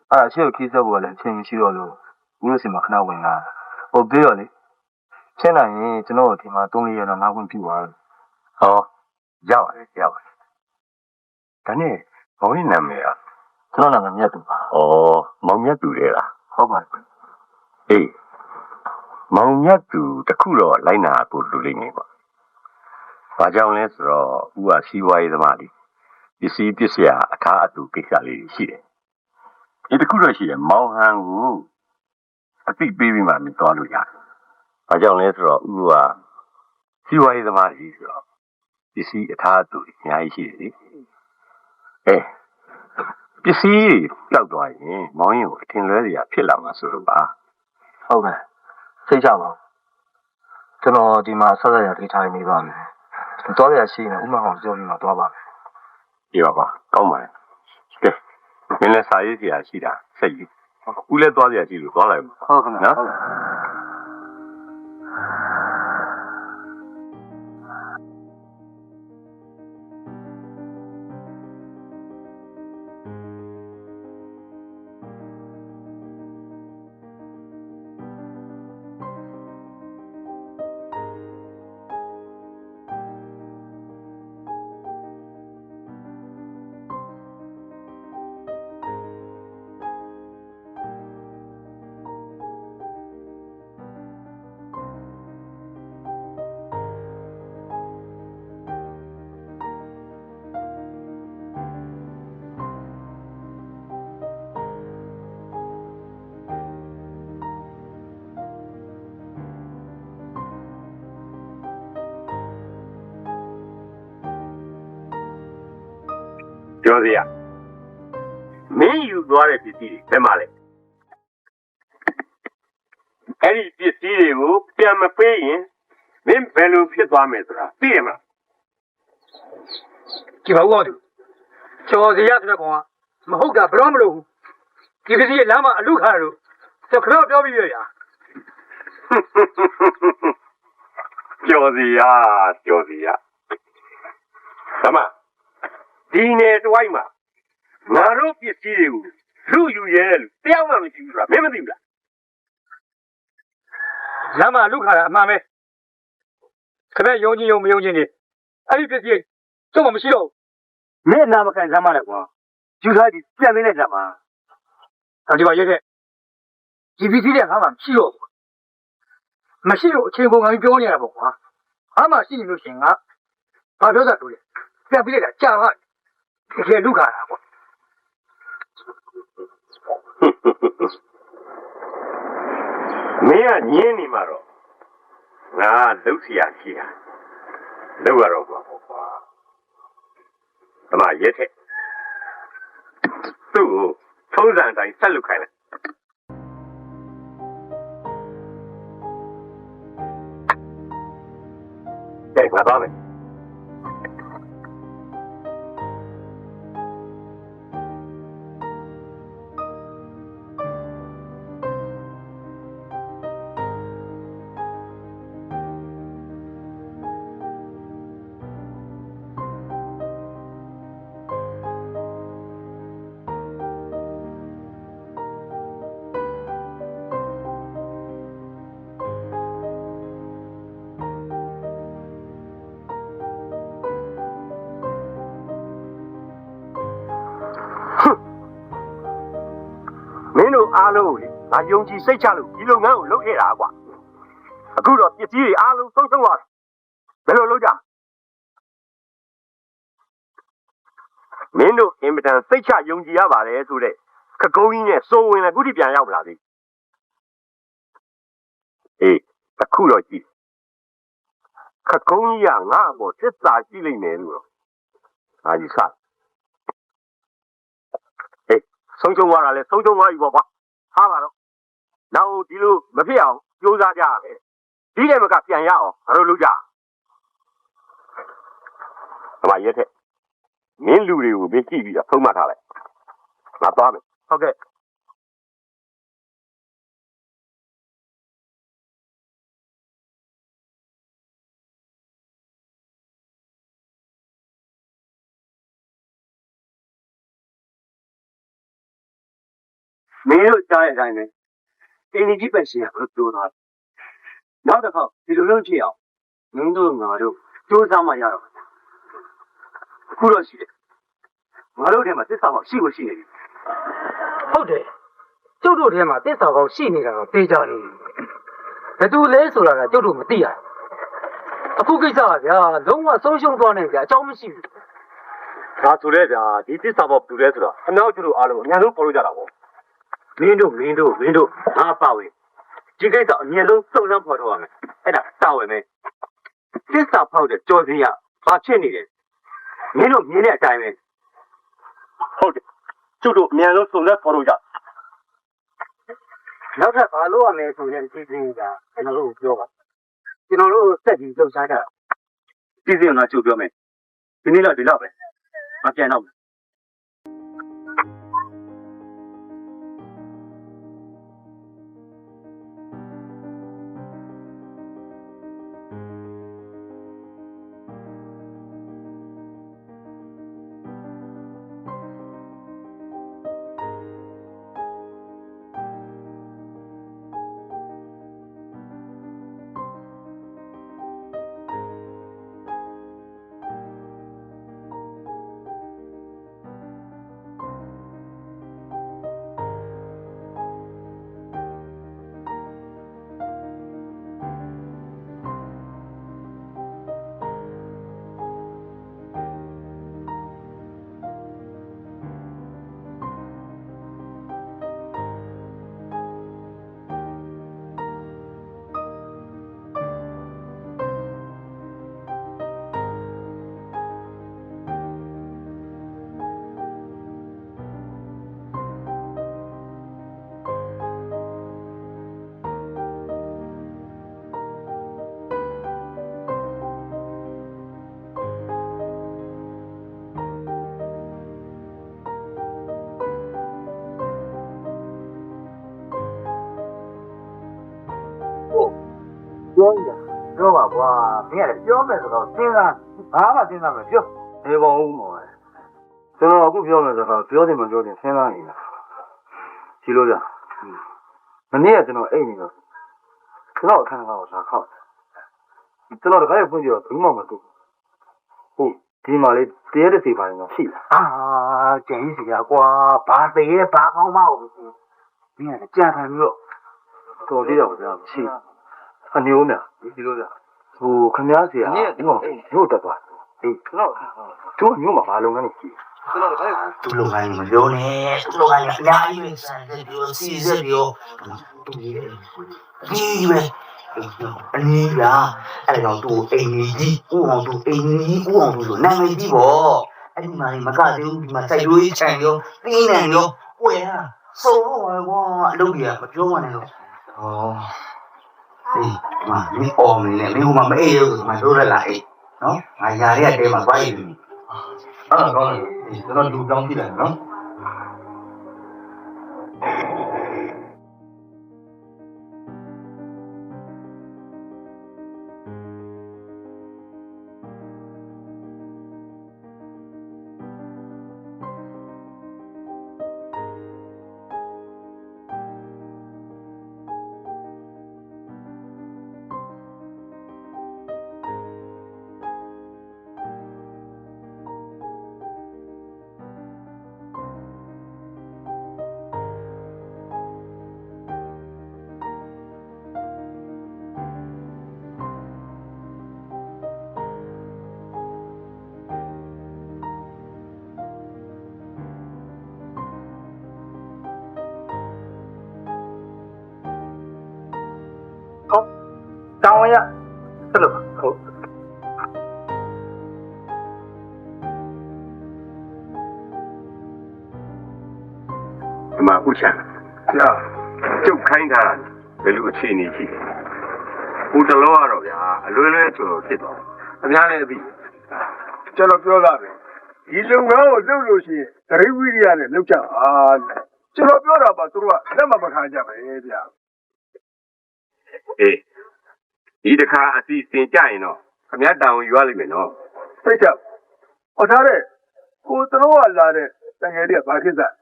အဲ့ဒါရှိကိုခီးဆက်ဖို့လည်းအချိန်ရှိတော့လို့ဦးလို့စီမှာခဏဝင်လာဟိုပြီးတော့လေချင်းနိုင်ရင်ကျွန်တော်ဒီမှာ3-4ရက်တော့ငါးခွင့်ပြုသွားတယ်ဟောရပါတယ်ဒါနဲ့ မောင်ရဲ့နာမည်က ကျွန်တော်နာမည်မြတ်သူပါ ဩမောင်မြတ်သူလေလား ဟုတ်ပါတယ် အေးမောင်မြတ်သူတခုတော့လိုက်နာဖို့လူလိမ့်နေပါဘာကြောင့်လဲဆိုတော့ဦးကစီးပွားရေးသမားလေးပစ္စည်းပစ္စယအခါအတူကိစ္စလေးရှိတယ်ဒီတခုတော့ရှိတယ်မောင်ဟန်ကိုအသိပေးပြီးမှမသွားလို့ရတယ်ဘာကြောင့်လဲဆိုတော့ဦးကစီးပွားရေးသမားကြီးဆိုတော့ပစ္စည်းအခါအတူအများကြီးရှိတယ်လေပစ္စည်းရောက်သွားရင်မောင်ရင်ကိုအထင်လွဲစရာဖြစ်လာမှာဆိုတော့ပါ ဟုတ်ကဲ့စိတ်ချပါကျွန်တော်ဒီမှာဆက်ဆက်ရထိထားနေပါမယ်သွားရရှိရင်ဥမ္မာအောင်ပြောပြီးမှသွားပါမယ် ပြပါပါကောင်းပါရဲ့ကဲမင်းလည်းစာရေးစရာရှိတာစိတ်ကြီးဦးလည်းသွားစရာရှိလို့သွားလိုက်ပါ ဟုတ်ကဲ့နော် ပြောစရာမင်းယူသွားတဲ့ပစ္စည်းတွေဘယ်မှာလဲအဲ့ဒီပစ္စည်းတွေကိုပြန်မပေးရင်မင်းဘယ်လိုဖြစ်သွားမယ်ဆိုတာသိရမလား ဒီဘာဦးကျော်စီရတဲ့ကောင်ကမဟုတ်တာဘယ်တော့မလုပ်ဘူးဒီပစ္စည်းလမ်းမှာအလုခါတို့ကျွန်တော်ပြောပြီးပြရ ပြောစရာသမဒီနေ့တွိုင်းမှာငါတို့ပစ္စည်းတွေကိုလူယူရဲတယ်တယောက်မှမရှိဘူးဆိုတာမင်းမသိဘူးလား လမ်းမှာအလုခါတာအမှန်ပဲခင်ဗျယုံကြည်ယုံမယုံကြည်နေအဲ့ဒီပစ္စည်းကျုပ်မှမရှိတော့ မင်းအနာမကန်စမ်းမလဲကွာယူထားပြီးပြန်ပေးလိုက်ကြပါ ဘူးဒီမှာရွက်တဲ့ဒီပစ္စည်းတွေကငါမှမရှိတော့ဘူးမရှိတော့အချိန်ကုန်ကပြောနေရတာပေါ့ကွာအားမရှိနေလို့ရှင်ငါဘာပြောတာတို့လဲပြန်ပြီးလိုက်တာကြာပါတကယ်လုခါတာကွာ မင်းကညင်းနေမှာတော့ငါလှုပ်เสียရှိတာလှုပ်ရတော့ကွာသမရဲထက်သူ့ကိုထုံးစံအတိုင်းဆက်လုပ်ခိုင်းလိုက်တဲ့ငါသွားမယ် မင်းတို့အားလုံးကိုငါယုံကြည်စိတ်ချလို့ဒီလုပ်ငန်းကိုလုပ်ခဲ့တာကွာအခုတော့ပစ္စည်းတွေအားလုံးဆုံးရှုံးသွားပြီဘယ်လိုလုပ်ကြမင်းတို့အင်မတန်စိတ်ချယုံကြည်ရပါတယ်ဆိုတဲ့ခကုံးကြီးနဲ့စိုးဝင်လည်းအခုထိပြန်ရောက်လာပြီအေးအခုတော့ကြည့်ခကုံးကြီးကငါ့အပေါ်သစ္စာရှိလိမ့်မယ်လို့ငါကြီးစားဆုံးရှုံးသွားတာလဲဆုံးရှုံးသွားပြီပေါ့ကွာဟာပါတော့နောက်ဒီလိုမဖြစ်အောင်ကြိုးစားကြရမယ်ဒီလည်းမကပြန်ရအောင်ငါတို့လုပ်ကြအမရက်ထက်မင်းလူတွေကိုမင်းကြည့်ပြီးတော့ဖုံးမှတ်ထားလိုက်ငါသွားမယ်ဟုတ်ကဲ့မင်းတို့ကြားရတဲ့အတိုင်းပဲတင်ဒီကြီးပဲရှင်ကဘယ်လိုပြောတာနောက်တစ်ခါဒီလိုလုပ်ကြည့်အောင်မင်းတို့ငါတို့စူးစမ်းမှရတော့အခုတော့ရှိတယ် ငါတို့ထဲမှာသစ္စာပေါက်ရှိကိုရှိနေပြီ ဟုတ်တယ်ကျုပ်တို့ထဲမှာတစ္ဆာကောင်းရှိနေတာတော့သိကြနေဘယ်သူလဲဆိုတာကကျုပ်တို့မသိရအခုကိစ္စကဗျာလုံးဝဆုံးရှုံးသွားနိုင်ကြအကြောင်းမရှိဘူး ဒါဆိုလဲဗျာဒီသစ္စာပေါက်ဘယ်သူလဲဆိုတော့အနောက်ကျတို့အားလုံးအများဆုံးပေါ်လို့ကြတာပေါ့မင်းတို့ငါပါဝင်ဒီကိစ္စအမြဲဆုံးစုံစမ်းဖော်ထုတ်ရမယ်အဲ့ဒါတာဝန်ပဲသစ္စာဖောက်တဲ့ကြော်စင်းရဘာဖြစ်နေလဲမင်းတို့မြင်တဲ့အတိုင်းပဲဟုတ်တယ်ကျတို့အများဆုံးစုံစမ်းဖော်ထုတ်ကြနောက်ထပ်ဘာလို့ရမယ်ဆိုတဲ့အစီအစဉ်ကကျွန်တော်တို့ပြောပါကျွန်တော်တို့စက်ပြီးလှုပ်ရှားကြစီစဉ်ကကျုပ်ပြောမယ်ဒီနေ့တော့ဒီလောက်ပဲမပြန်တော့ဘူး ပြောပါကွာမင်းကလည်းပြောမယ်ဆိုတော့စဉ်းစားဘာမှစဉ်းစားမပြောနေပါဦးမော်ကျွန်တော်အခုပြောမယ်ဆိုတော့ပြောတယ်မပြောတယ်စဉ်းစားနေတာကြည့်လို့ရမနေ့ကကျွန်တော်အိတ်နေတော့ကျွန်တော်အခန်းကောလာခောက်ကျွန်တော်တခါရဖွင့်ကြတော့ဘူးမှမတူဟုတ်ဒီမှာလေတရေတစ်စီပါရင်တော့ရှိလားကျန်ကြီးစီကကွာဘာတရေဘာကောင်းမဟုတ်ဘူးမင်းကကြာခံပြီးတော့တော်သေးတော့ဗျာရှိအနည်းဦးနဲ့ဒီလိုကြဟိုခမားစီကမြို့တက်သွားဟေးကျွန်တော်မြို့မှာဘာလုပ်ငန်းကြီးကျွန်တော်လည်းသူ့လုပ်ငန်းမပြောနဲ့သူ့လုပ်ငန်းအများကြီးပဲစံတယ်ပြောစီစစ်ပြောဒီပဲအနည်းလားအဲ့တော့သူအိမ်ကြီးဦးအောင်သူအိမ်ကြီးဦးအောင်သူဆိုနာမည်ကြီးပေါ့အဲ့ဒီမှာမကသေးဘူးဒီမှာစိုက်ရိုးကြီးခြံရောတင်းနေရောဝယ်ဟာစုံတော့ကွာအလုပ်ကြီးကမပြောမှနဲ့တော့ဩအေးမင်းအော်မင်းလည်းမင်းကမအေးလို့မပြောရလားအေးနော်ငါຢာရတဲ့တဲမှာသွားရည်ပြီအဲ့တော့ကျွန်တော်လူကြောင်းကြည့်လိုက်နော်တောင်းရဆက်လို့ဟုတ်ဒီမှာဥချမ်းကြာကျုပ်ခိုင်းတာဘယ်လိုအခြေအနေရှိလဲဦးတလောကတော့ဗျာအလွယ်လွယ်ဆိုတော့ဖြစ်သွားအများလည်းပြီကျွန်တော်ပြောတာပဲဒီလုပ်ငန်းကိုလုပ်လို့ရှိရင်တရိပ်ဝိရိယနဲ့လုပ်ကြအားကျွန်တော်ပြောတာပါသူတို့ကလက်မခံကြပဲဗျာအေးဒီတစ်ခါအစီအစဉ်ကြရင်တော့ခမရတောင်းယူရလိမ့်မယ်နော်သိချဟောထားတဲ့ကိုတို့ကလာတဲ့တန်ငယ်လေးကဘာဖြစ်စား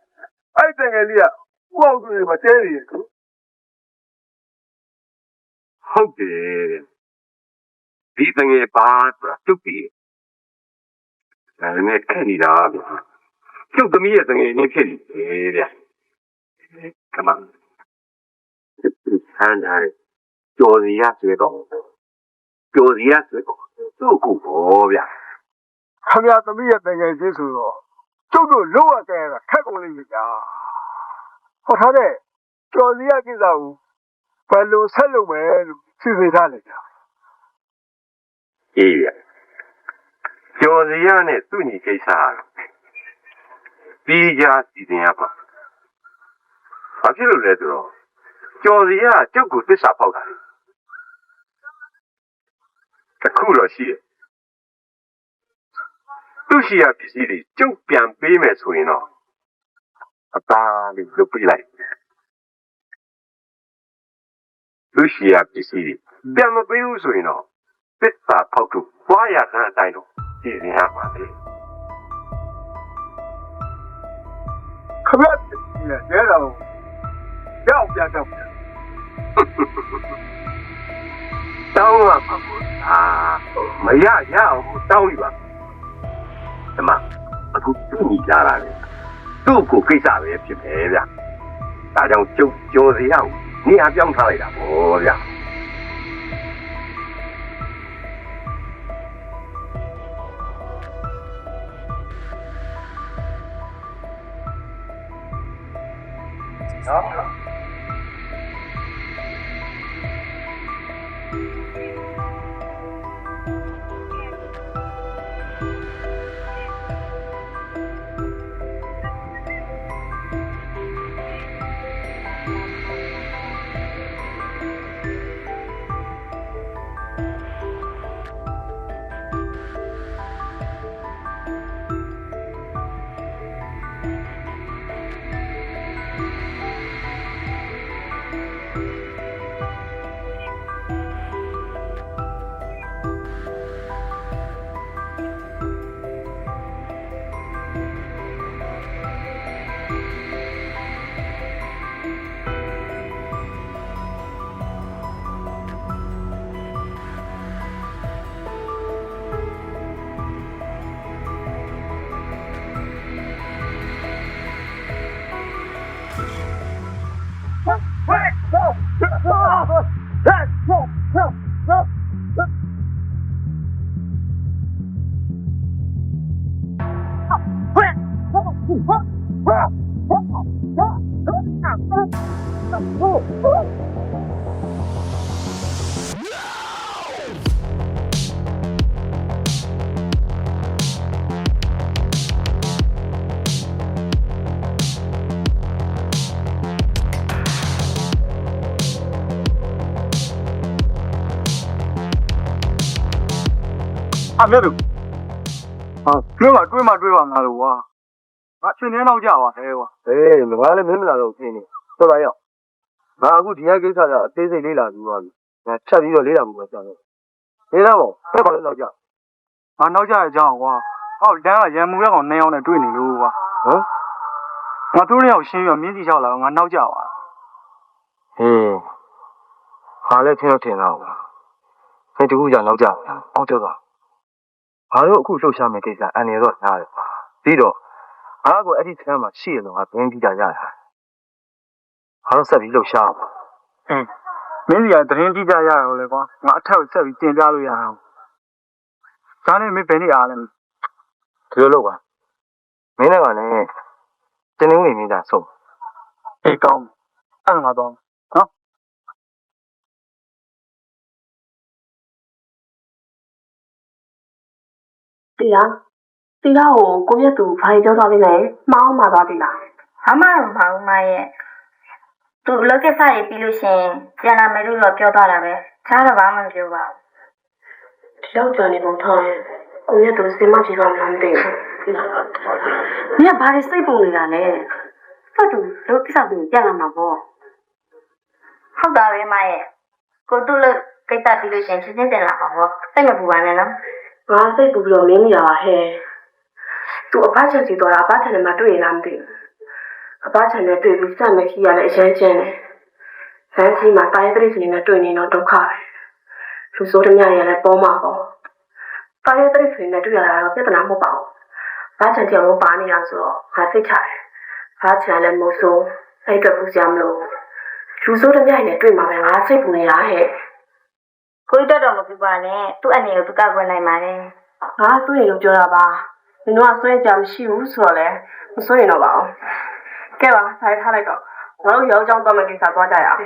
အဲ့တန်ငယ်လေးကဥအောင်စုတွေမတဲနေဟုတ်တယ်ဒီတန်ငယ်ပါဆိုတာတုတ်ပြီဒါနဲ့အဲ့ဒီတော့ ကျုပ်သမီးရဲ့တငယ်ချင်းဖြစ်နေတယ်ဗျကမဆန်းတယ်ကျော်စီရဆွေတော့ကျော်စီရဆွေတော့သူ့ကိုဘောဗျ ခမရသမီးရဲ့တကယ်ချင်းဆိုတော့ကျုပ်တို့လို့ရတဲ့ခက်ကုန်လိမ့်မယ်ကြာဟောထားတဲ့ကျော်စီရကိစ္စကိုဘယ်လိုဆက်လုပ်မယ်လို့စီစဉ်ထားလဲကြာအေးဗျကျော်စီရနဲ့သူ့ညီကိစ္စပြီးကြစီစဉ်ရပါဘာဖြစ်လို့လဲဆိုတော့ကျော်စီရကျုပ်ကိုသစ္စာပေါက်တာတခုတော့ရှိတယ်သူရှိရပစ္စည်းတွေကျုပ်ပြန်ပေးမယ်ဆိုရင်တော့အသာလေးလုပ်ပြလိုက်သူရှိရပစ္စည်းတွေပြန်မပေးဘူးဆိုရင်တော့သစ္စာပေါက်လို့ဘွားရတဲ့အတိုင်းတော့စီစဉ်ရပါလေခမရတဲ့တော့ကြောက်ပြတော့တောင်းရပါဘူးမရအောင်တောင်းယူပါဒီမှာအခုသူ့ညီလာတာလေသူ့ကိုကိစ္စပဲဖြစ်ပဲဗျဒါကြောင့်ကျုပ်ကြော်စီရအောင်နေရာပြောင်းထားလိုက်တာပေါ့ဗျအမေတို့ဟာတွေးပါငါတို့ကွာငါချင်းနေတော့ကြပါဟဲကွာငါလည်းမင်းမလာတော့ခင်းနေတော်ပါရောငါအခုဒီကကိစ္စကအသေးစိတ်လေးလာပြီးသွားပြီငါချက်ပြီးတော့လေးလာမှုပဲကြောက်တော့နေတော့ဘယ်ပါလဲတော့ကြငါနောက်ကြရကြအောင်ကွာဟောလမ်းကရံမူရက်ကောင်နေအောင်နဲ့တွေ့နေလို့ကွာငါတို့ရောက်ရှင်းပြီးတော့မြင်းစီလျှောက်လာတော့ငါနောက်ကြပါဟာလည်းထင်တော့ထင်တော့ကွာခင်တကူကြောင့်နောက်ကြပါအောက်တော့ဘာလို့အခုလှုပ်ရှားမယ်ကိစ္စအန်နေတော့နားတယ်ပြီးတော့အားကိုအဲ့ဒီစမ်းမှာရှိရတော့ငါဘင်းကြည့်ကြရတယ်ဟာတော့ဆက်ပြီးလှုပ်ရှားပါမင်းစီကသတင်းကြည့်ကြရတော့လေကွာငါအထက်ဆက်ပြီးတင်ပြလို့ရအောင်ဒါနဲ့မင်းဘယ်နေအားလဲဒီလိုလုပ်ပါမင်းနဲ့ကလည်းတင်းနေဝင်နေတာဆုံးအေးကောင်းအဲ့ငါတော့နော်တီလာကိုကိုမြတ်သူဘာကြောက်သွားပြီလဲမောင်းမှာသွားပြီလား အမတော့ဘာလို့မရဲ့သူလောက်ကစားရပြီးလို့ရှင်ပြန်လာမယ်လို့တော့ပြောသွားတာပဲခြားတော့ဘာမှမပြောပါဘူး ဒီတော့ကြံနေပုံထားရင်ကိုမြတ်သူစင်မပြေပါမလားမသိဘူးတီလာမင်းကဘာတွေစိတ်ပုံနေတာလဲသူ့လို့ကိစ္စကိုပြန်လာမှာပေါ့ ဟုတ်တာပဲမရဲ့ကိုတို့လို့ကိစ္စပြီးလို့ရှင်ချင်းချင်းတင်လာပါဘောစိတ်မပူပါနဲ့နော် ငါစိတ်ပူပြီးတော့မင်းမရပါဟဲ့သူအဖချန်စီတော့အဖချန်နဲ့မှတွေ့ရလားမသိဘူးအဖချန်နဲ့တွေ့ပြီးစမယ်ရှိရလဲအရန်ကျန်တယ်ဆန်းကြီးမှာတာရဲတိစီနဲ့တွေ့နေတော့ဒုက္ခပဲလူစိုးတမရရလဲပေါ်မှာပေါ့တာရဲတိစီနဲ့တွေ့ရတာတော့ပြဿနာမဟုတ်ပါဘူး ဘာချင်ကြောင်ပါနေရဆိုတော့ငါစိတ်ချတယ်ဘာချင်လည်းမဆိုးအဲ့အတွက်ပူစရာမလိုလူစိုးတစ်ပြိုင်နဲ့တွေ့မှာပဲငါစိတ်ပူနေတာဟဲ့ ကိုကြီးတော့မပြပါနဲ့သူ့အနေကိုသူကကွယ်နိုင်ပါတယ် ငါတွေ့ရင်လို့ပြောတာပါနင်တို့ကဆွဲကြမရှိဘူးဆိုတော့လည်းမဆွဲရင်တော့ပါအောင်ကဲပါဆိုင်ထားလိုက်တော့ငါတို့ရောကြောင်းတော့မကိစ္စသွားကြရအောင်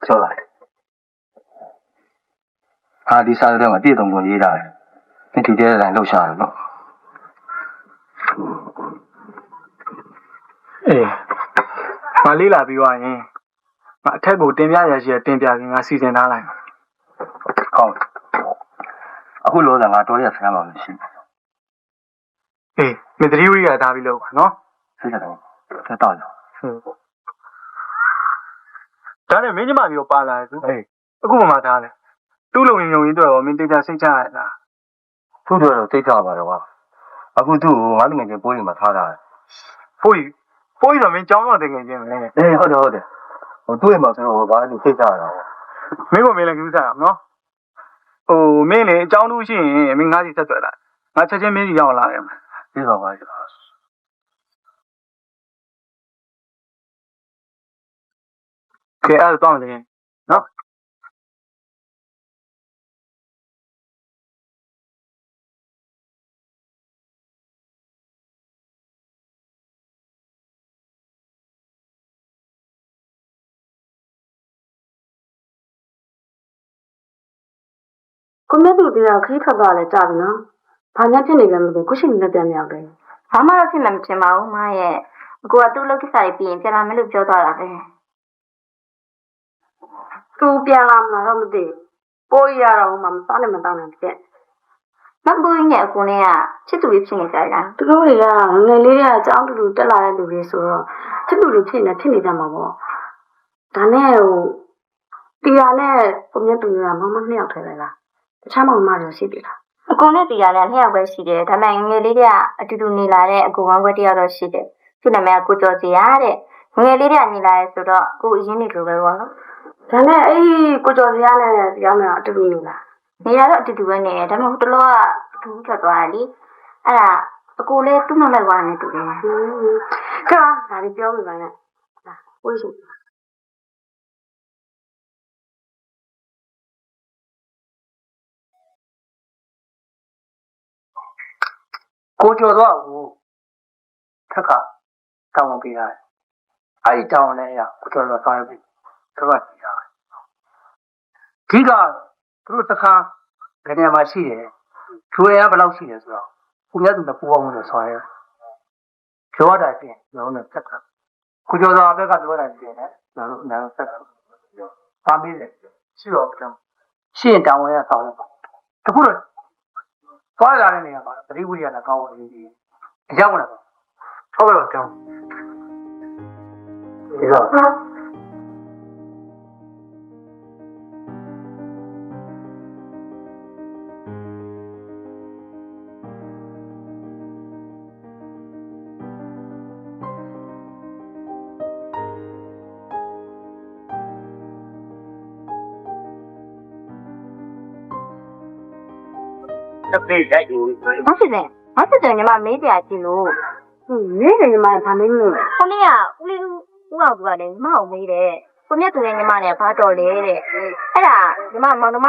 ပြောပါဒီစာရုံးမှာတည့်တုံကိုရေးတာတယ်ဒီဒီတဲ့အတိုင်းလှုပ်ရှားတယ်နော်အေးမလေးလာပြီးသွားရင်ငါအထက်ကိုတင်ပြရရှိရတင်ပြပြီးငါစီစဉ်ထားလိုက်ဟုတ်အခုလောကငါတော်ရဆန်းပါလို့ရှိအေးမင်းတတိဝိကထားပြီးလို့ပါနော်စိတ်ကတော့တက်တော့ဟုတ်ဒါနဲ့မင်းညီမကြီးကိုပါလာတယ်သူအေးအခုမှထားတယ်သူ့လုံရင်ယုံရင်တော့မင်းတေချာစိတ်ချရလားသူ့တော့စိတ်ချပါတော့ကွာအခုသူ့ကိုငါတို့ငယ်ချင်းပိုးရင်မှာထားတာပိုးတော့မင်းကြောင်းတော့တကယ်ချင်းပဲအေးဟုတ်တယ်ဟိုတွေ့မှာဆိုတော့ဘာလို့စိတ်ချရတာမင်းကမင်းလည်းကူးစားအောင်နော်မင်းလေအကြောင်းလို့ရှိရင်မင်းငါးစီဆက်သွယ်လာငါချက်ချင်းမင်းကြီးရောက်လာတယ်ပြေးပါပါကဲအဲ့တော့တယ်နော်ကိုမြတ်သူတရားခရီးထွက်သွားလဲကြာပြီနော်ဘာညာဖြစ်နေလဲမသိဘူးခုရှိနေတယ်မြောက်တယ် ဘာမှတော့ဖြစ်မှမထင်ပါဘူးမရဲ့အကိုကသူ့လုပ်ကိစ္စတွေပြီးရင်ပြန်လာမယ်လို့ပြောသွားတာပဲ သူပြန်လာမှာတော့မသိပိုးရတော့မှမစားနဲ့မတောင်းနိုင်ဖြစ် မပူးနဲ့အကိုနဲ့ကချစ်သူလေးဖြစ်နေကြတာ သူတို့တွေကငယ်လေးကအကြောင်းတူတူတက်လာတဲ့လူတွေဆိုတော့ချစ်သူတွေဖြစ်နေကြမှာပေါ့ဒါနဲ့တရားနဲ့ကိုမြတ်သူကမမနှစ်ယောက်ထဲပဲလားတခြားမောင်မတွေရှိပြီလား အကိုနဲ့တရားနဲ့နှစ်ယောက်ပဲရှိတယ်ဒါပေမဲ့ငယ်လေးတွေကအတူတူနေလာတဲ့အကိုဝမ်းခွဲတယောက်တော့ရှိတယ်သူ့နာမည်ကကိုကျော်စီရတဲ့ငယ်လေးတွေနေလာရဲဆိုတော့ကိုအရင်နေလိုပဲပေါ့နော် ဒါနဲ့အဲ့ကိုကျော်စရာနဲ့တရားနဲ့အတူတူနေလား နေရတော့အတူတူပဲနေတယ်ဒါပေမဲ့ဟိုတလောကအတူတူထွက်သွားတယ်လीအဲ့ဒါအကိုလည်းသူ့နောက်လိုက်သွားတယ်တူတယ် ခါဒါလေးပြောပြပါနဲ့ဝိရှိ ကိုကျော်တော့ကိုထက်ကတောင်းပေးရတယ်အဲ့ဒီတောင်းလဲရကိုကျော်တော့သွားပြီတော့ကြည့်ရမယ်ဒီကသူတို့တစ်ခါကနေရာမှာရှိတယ်ဂျွေရဘယ်လောက်ရှိတယ်ဆိုတော့ကိုမြတ်သူနဲ့ပူပေါင်းမှုနဲ့ဆော်ရဲပြောတာပြင်ကျွန်တော်နဲ့ဆက်တာကိုကျော်တော့ဘက်ကပြောတာပြင်တယ်ကျွန်တော်တို့အများဆက်တာပါမေးတယ်ရှိတော့ကျွန်တော်ရှင်းတောင်းရဆော်ရပါတခုတော့သွားလာတဲ့နေရာမှာသတိဝိရိယနဲ့ကောင်းဝင်နေတယ်အကြောင်းလားဟုတ်ပါတော့ကျောင်းဒီတော့ဘာဖြစ်တယ်ညီမမေးပြကြည့်လို့ နေတယ်ညီမဘာမင်းလို့လဲ ခုနေ့ကဦးလေးဦးအောင်သူကလည်းညီမကိုမေးတယ်ကိုမြတ်သူနဲ့ညီမနဲ့ဘာတော်လဲတဲ့အဲ့ဒါညီမမောင်နှမ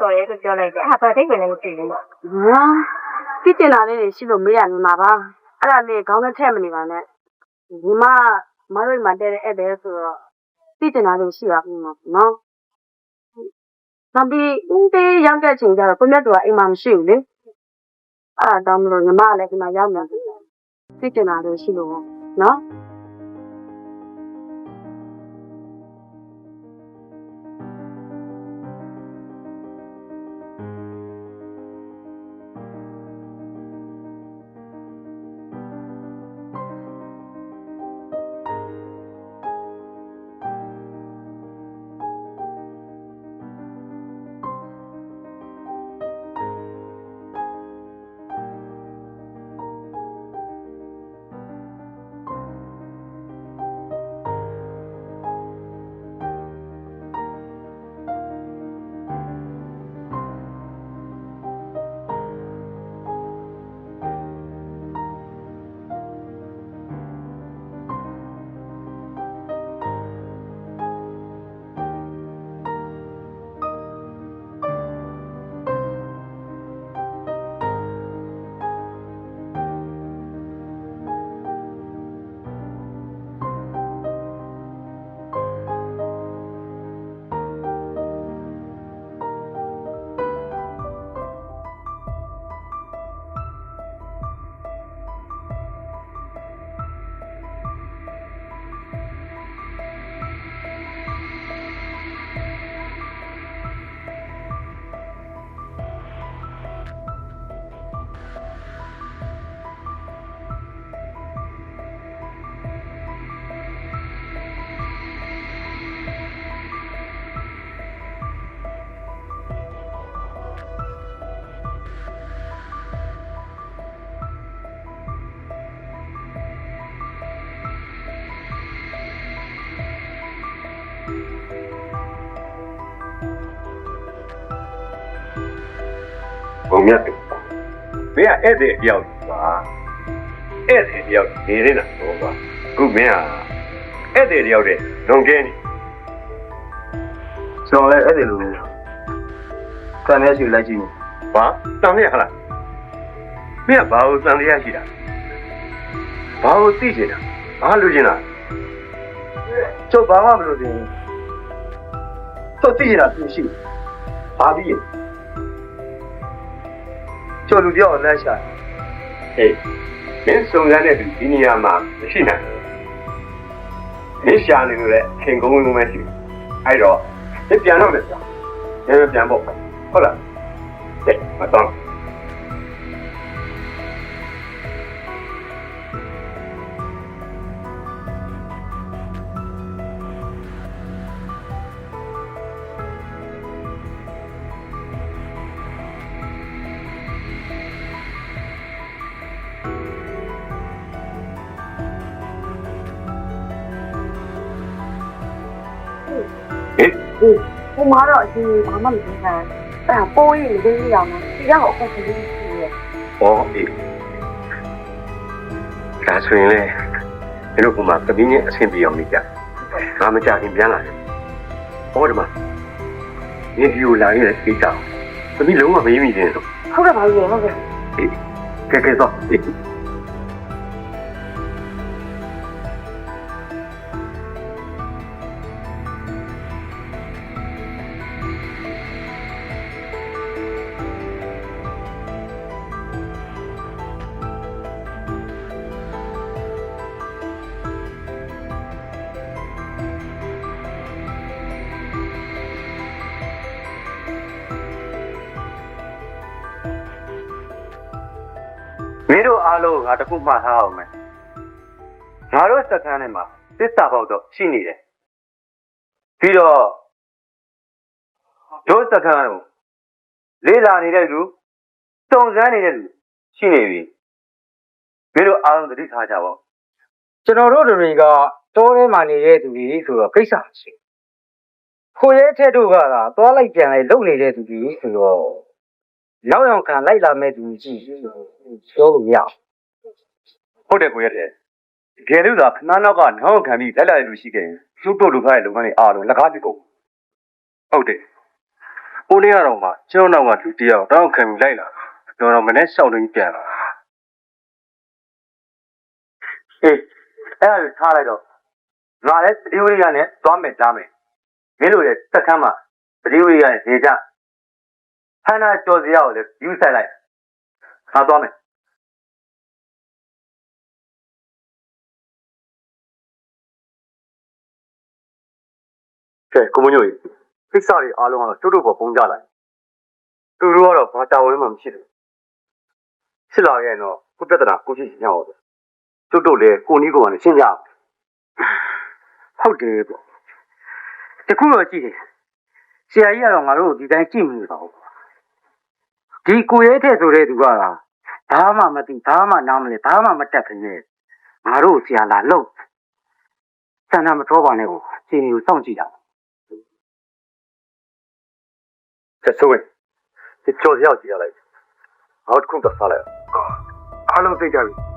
တော်ရဲဆိုပြောလိုက်တယ်အဲ့ဒါဘာတိတ်ပဲလည်းမသိဘူး ဟာပြစ်တင်လာလေးတွေရှိလို့မေးရမှာပါအဲ့ဒါလေးခေါင်းနဲ့ထည့်မနေပါနဲ့ညီမတို့မှတဲ့အဲ့တဲ့ဆိုတော့ပြစ်တင်လာလေးရှိရပြီနော်နောက်ပြီးဦးသေးရောက်တဲ့ချိန်ကျတော့ကိုမြတ်သူကအိမ်မှာမရှိဘူးလေအဲ့ဒါတော့မလို့ညီမလည်းဒီမှာရောက်နေတယ်ပြစ်တင်လာလေးရှိလို့နော် ဘာ ဘုံမြတ်တယ်မင်းကဧည့်သည်တယောက်ပါဧည့်သည်တယောက်နေနေတာဟုတ်ပါခုမင်းကဧည့်သည်တယောက်တဲ့လွန်ကဲနေကျွန်တော်လည်းအဲ့ဒီလိုမျိုးတန်တဲ့ရှိလိုက်ကြည့် ဘာတန်ရဟလားမင်းကဘာလို့တန်ရရှိတာဘာလို့သိချင်တာဘာလို့ချင်တာ ကျုပ်ဘာမှမလုပ်သေးဘူးကျုပ်သိရတာသိရှိဘာပြီးရကျုပ်လူတယောက်လက်ရှာ ဟေးမင်းစုံစမ်းတဲ့ဒီနေရာမှာမရှိနိုင်ဘူးမင်းရှာနေလို့လည်းခင်ကုန်းလုံးပဲရှိအဲ့တော့ဒီပြန်တော့မယ်ဆိုတာဒီပြန်ဖို့ဟုတ်လားတဲ့မတော်ဟိုမှာတော့အရင်ဘာမှမသိတာအဲ့ဒါပိုးရည်လေးလေးအောင်နော်ဒီရောက်အခုကလေးရှိရဲ့ ဟောအေးဒါဆိုရင်လေမင်းတို့ကမှသမီးနဲ့အဆင်ပြေအောင်နေကြငါမကြခင်ပြန်လာတယ်ဟောဒီမှာဒီဒီကိုလာရတဲ့ကိစ္စသမီးလုံးဝမရေးမိသေးဘူး ဟုတ်ကဲ့ပါကြီးဟုတ်ကဲ့ အေးကဲတော့အေးမင်းတို့အားလုံးငါတခုမှတ်ထားအောင်မယ်ငါတို့စက္ကန့်ထဲမှာသစ္စာပေါက်တော့ရှိနေတယ်ပြီးတော့တို့စက္ကန့်ကိုလေးလာနေတဲ့လူစုံစမ်းနေတဲ့လူရှိနေပြီမင်းတို့အားလုံးသတိထားကြပါဦး ကျွန်တော်တို့တွေကတောထဲမှာနေတဲ့သူတွေဆိုတော့ကိစ္စမရှိခိုးရဲထက်တို့ကသွားလိုက်ပြန်လိုက်လုပ်နေတဲ့သူတွေဆိုတော့ရောက်ရောက်ခံလိုက်လာမဲ့သူကြီးပြောလို့မရ ဟုတ်တယ်ကိုရတယ်တကယ်လို့သာခဏနောက်ကနောက်ခံပြီးလိုက်လာတဲ့လူရှိခဲ့ရင်သူ့တို့လူခိုင်းတဲ့လုပ်ငန်းတွေအားလုံးလက်ကားပြစ်ကုန်ဟုတ်တယ်ကိုနေရတော့မှကျွန်တော်နောက်ကလူတယောက်တောက်ခံပြီးလိုက်လာကျွန်တော်မနေ့ရှောက်လို့ပြန်လာအေးအဲ့ဒါထားလိုက်တော့ငါလည်းတတိဝိရိယနဲ့သွားမယ်ကြားမယ်မင်းတို့ရဲ့စက္ကန့်မှာတတိဝိရိယနဲ့နေကြဟန်နာကျော်စရာကိုလည်းယူဆိုင်လိုက်ငါသွားမယ်ကဲကိုမညိုကြီးကိစ္စတွေအားလုံးကတော့တို့ပေါ်ပုံကြလိုက်သူတို့ကတော့ဘာတာဝန်မှမရှိဘူးဖြစ်လာရဲ့တော့ကိုပြဿနာကိုရှိရှင်းရအောင်တို့လည်းကိုနီးကိုကနေရှင်းကြအောင်ဟုတ်တယ်ပေါ့တခုတော့ကြည့်တယ်ဆရာကြီးကတော့ငါတို့ဒီတိုင်းကြည့်မနေပါဘူးဒီကိုရဲတဲ့ဆိုတဲ့သူကဘာမှမသိဘာမှနားမလဲဘာမှမတတ်ခင်နဲ့ငါတို့ဆရာလာလို့စံနာမတော်ပါနဲ့ကိုခြေကိုစောင့်ကြည့်တာဆက်ဆိုရင်ဒီကြော်ရောက်ကြည့်ရလိုက်အောက်ခုတော့စားလိုက်အားလုံးသိကြပြီ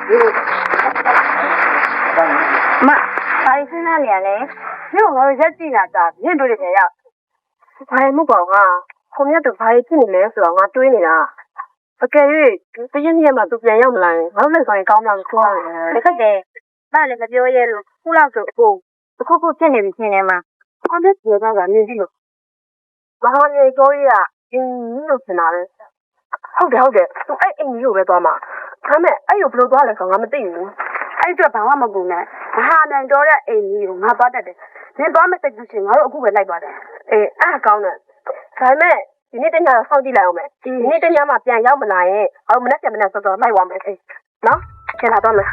ဘာလို့စဉ်းစားနေရလဲညငါတို့ရက်ကြည့်နေတာမြင့်တွေ့နေရဘာမှမပေါ့ငါခုံမြတ်တို့ဘာဖြစ်နေလဲဆိုတော့ငါတွေးနေတာအကယ်၍တရင်းရက်မှသူပြန်ရောက်မလာရင်ငါတို့လည်းဆိုရင်ကောင်းမှမဆိုးရတယ်တကယ်တယ်ဒါလည်းမပြောရဲလို့ခုလောက်ဆိုအခုဖြစ်နေပြီရှင်နေမှာခုမြတ်ပြောတာကမြင်ကြည့်လို့ဘာလို့လဲကိုကြီးကအင်းလို့ဆင်တာလဲဟုတ်တယ်သူအဲ့အိမ်ကြီးကိုပဲသွားမှာဒါမဲ့အဲ့ကိုဘယ်လိုသွားလဲဆိုတော့ငါမသိဘူးအဲ့အတွက်ဘာမှမကူနဲ့မဟာနိုင်တော့တဲ့အိမ်ကြီးကိုငါသွားတတ်တယ်နင်သွားမဲ့စိတ်ကူးရှင်ငါတို့အခုပဲလိုက်သွားတယ်အေးအဲ့ကောင်းတယ်ဒါမဲ့ဒီနေ့တညတော့စောင့်ကြည့်လိုက်အောင်မယ်ဒီနေ့တညမှပြန်ရောက်မလာရင်ငါတို့မနေ့ကမနေ့စောစောလိုက်သွားမယ်အေးနော်ကျန်လာတော့မယ်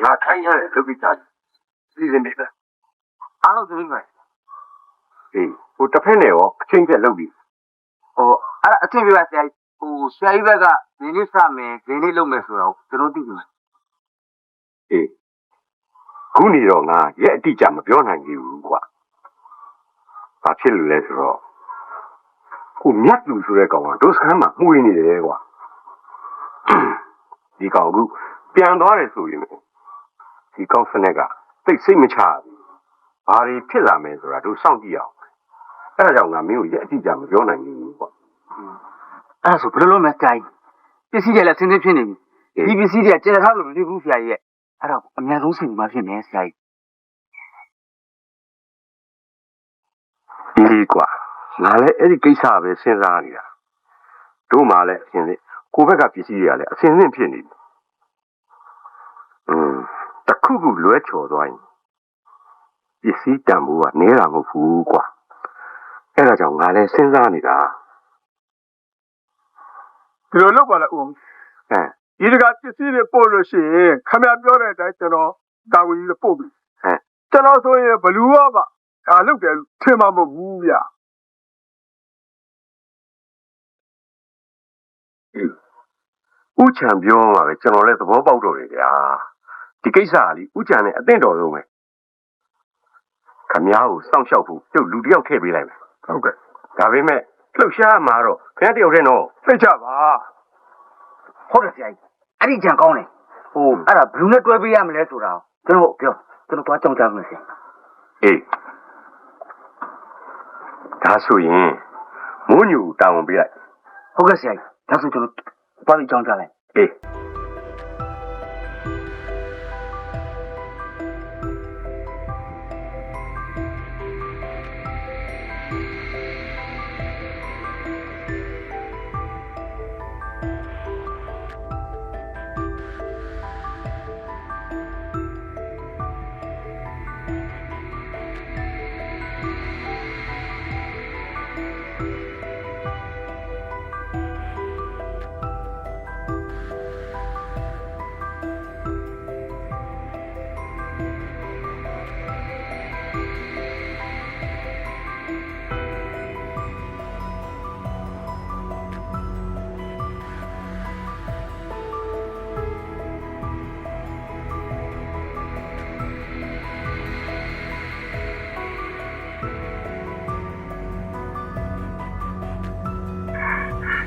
ငါခိုင်းရတဲ့လုပ်ပြီးသားစီစဉ်နေတယ်အားလုံးသိပြီမယ်အေးဟိုတစ်ဖက်နဲ့ရောအချင်းပြက်လုပ်ပြီးဟိုအဲ့ဒါအချင်းပြပါဆရာကြီးဟိုဆရာကြီးဘက်ကဒီနေ့စမယ်ဒီနေ့လုပ်မယ်ဆိုတော့ကျွန်တော်သိပြီအေးခုနေတော့ငါရဲ့အတိအကျမပြောနိုင်ဘူးကွာဘာဖြစ်လို့လဲဆိုတော့ကိုမြတ်လူဆိုတဲ့ကောင်ကဒုစခန်းမှာမှုရင်းနေတယ်ကွာဒီကောင်ကပြန်သွားတယ်ဆိုရင်ဒီကောက်စနက်ကသိစိတ်မချဘူးဘာတွေဖြစ်လာမယ်ဆိုတာတို့စောင့်ကြည့်အောင်အဲ့ဒါကြောင့်ငါမင်းကိုရဲ့အတိအကျမပြောနိုင်ဘူးပေါ့အဲ့ဒါဆိုဘယ်လိုလုပ်မလဲကြိုင်ပစ္စည်းတွေလည်းဆင်းသင်းဖြစ်နေပြီဒီပစ္စည်းတွေကကျေထားလို့မဖြစ်ဘူးဆရာကြီးရဲ့အဲ့ဒါအများဆုံးဆင်ဒီမှာဖြစ်နေဆရာကြီးဒီကွာငါလည်းအဲ့ဒီကိစ္စပဲစဉ်းစားနေတာတို့မှလည်းအရှင်လေးကိုဘက်ကပစ္စည်းတွေကလည်းအစင်းစင်းဖြစ်နေပြီတခုခုလွဲချော်သွားရင်ပစ္စည်းတန်ဖိုးကနည်းတာမဟုတ်ဘူးကွာအဲ့ဒါကြောင့်ငါလည်းစဉ်းစားနေတာဒီလိုလုပ်ပါလားဦးဒီတကပစ္စည်းတွေပို့လို့ရှိရင်ခမရပြောတဲ့အတိုင်းကျွန်တော်တာဝန်ကြီးပို့ပြီကျွန်တော်ဆိုရင်ဘလူးကပါဒါလုပ်တယ်ထင်မှာမဟုတ်ဘူးဗျဦးချံပြောမှာပဲကျွန်တော်လည်းသဘောပေါက်တော့တယ်ဗျာဒီကိစ္စကလေဦးချံနဲ့အသင့်တော်ဆုံးပဲခမ ्या ကိုစောင့်ရှောက်ဖို့ကျုပ်လူတယောက်ထည့်ပေးလိုက်မယ်ဟုတ်ကဲ့ဒါပေမဲ့လှုပ်ရှားမှာတော့ခင်ဗျားတယောက်တည်းတော့သိကြပါဟုတ်တယ်ဆရာကြီးအဲ့ဒီကြံကောင်းတယ်ဟိုအဲ့ဒါဘလူးနဲ့တွဲပေးရမလဲဆိုတာကျွန်တော်ပြောကျွန်တော်သွားကြောင်းကြမယ်ဆရာအေးဒါဆိုရင်မိုးညူတောင်းပေးလိုက်ဟုတ်ကဲ့ဆရာကြီးဒါဆိုကျွန်တော်သွားပြီးကြောင်းကြလိုက်အေး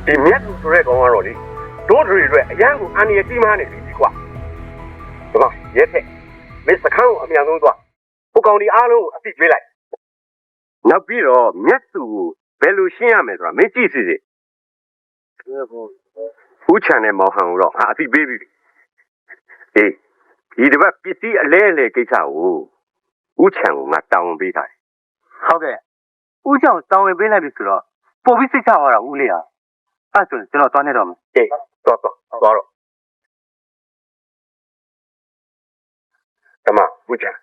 ဒီမြတ်သူဆိုတဲ့ကောင်ကတော့လေတို့တွေအတွက်အရန်ကိုအန်ဒီရဲ့ကြီးမားနေပြီကွာဒီမှာရဲထက်မစ္စခန်းကိုအမြန်ဆုံးသွားဟိုကောင်ဒီအားလုံးကိုအသိကျွေးလိုက်နောက်ပြီးတော့မြတ်သူကိုဘယ်လိုရှင်းရမယ်ဆိုတာမင်းကြည့်စီစီဦးချန်နဲ့မောင်ဟန်ကိုတော့အသိပေးပြီအေးဒီတစ်ပတ်ပစ္စည်းအလဲအလဲကိစ္စကိုဦးချန်ကိုငါတောင်းပေးထားတယ်ဟုတ်ကဲ့ဦးချန်ကိုတောင်းပေးလိုက်ပြီဆိုတော့ပို့ပြီးစိတ်ချသွားတာဦးလေးဟာအဲ့ဆိုကျွန်တော်သွားနေတော့မယ်အေးသွားတော့တမဦးချန်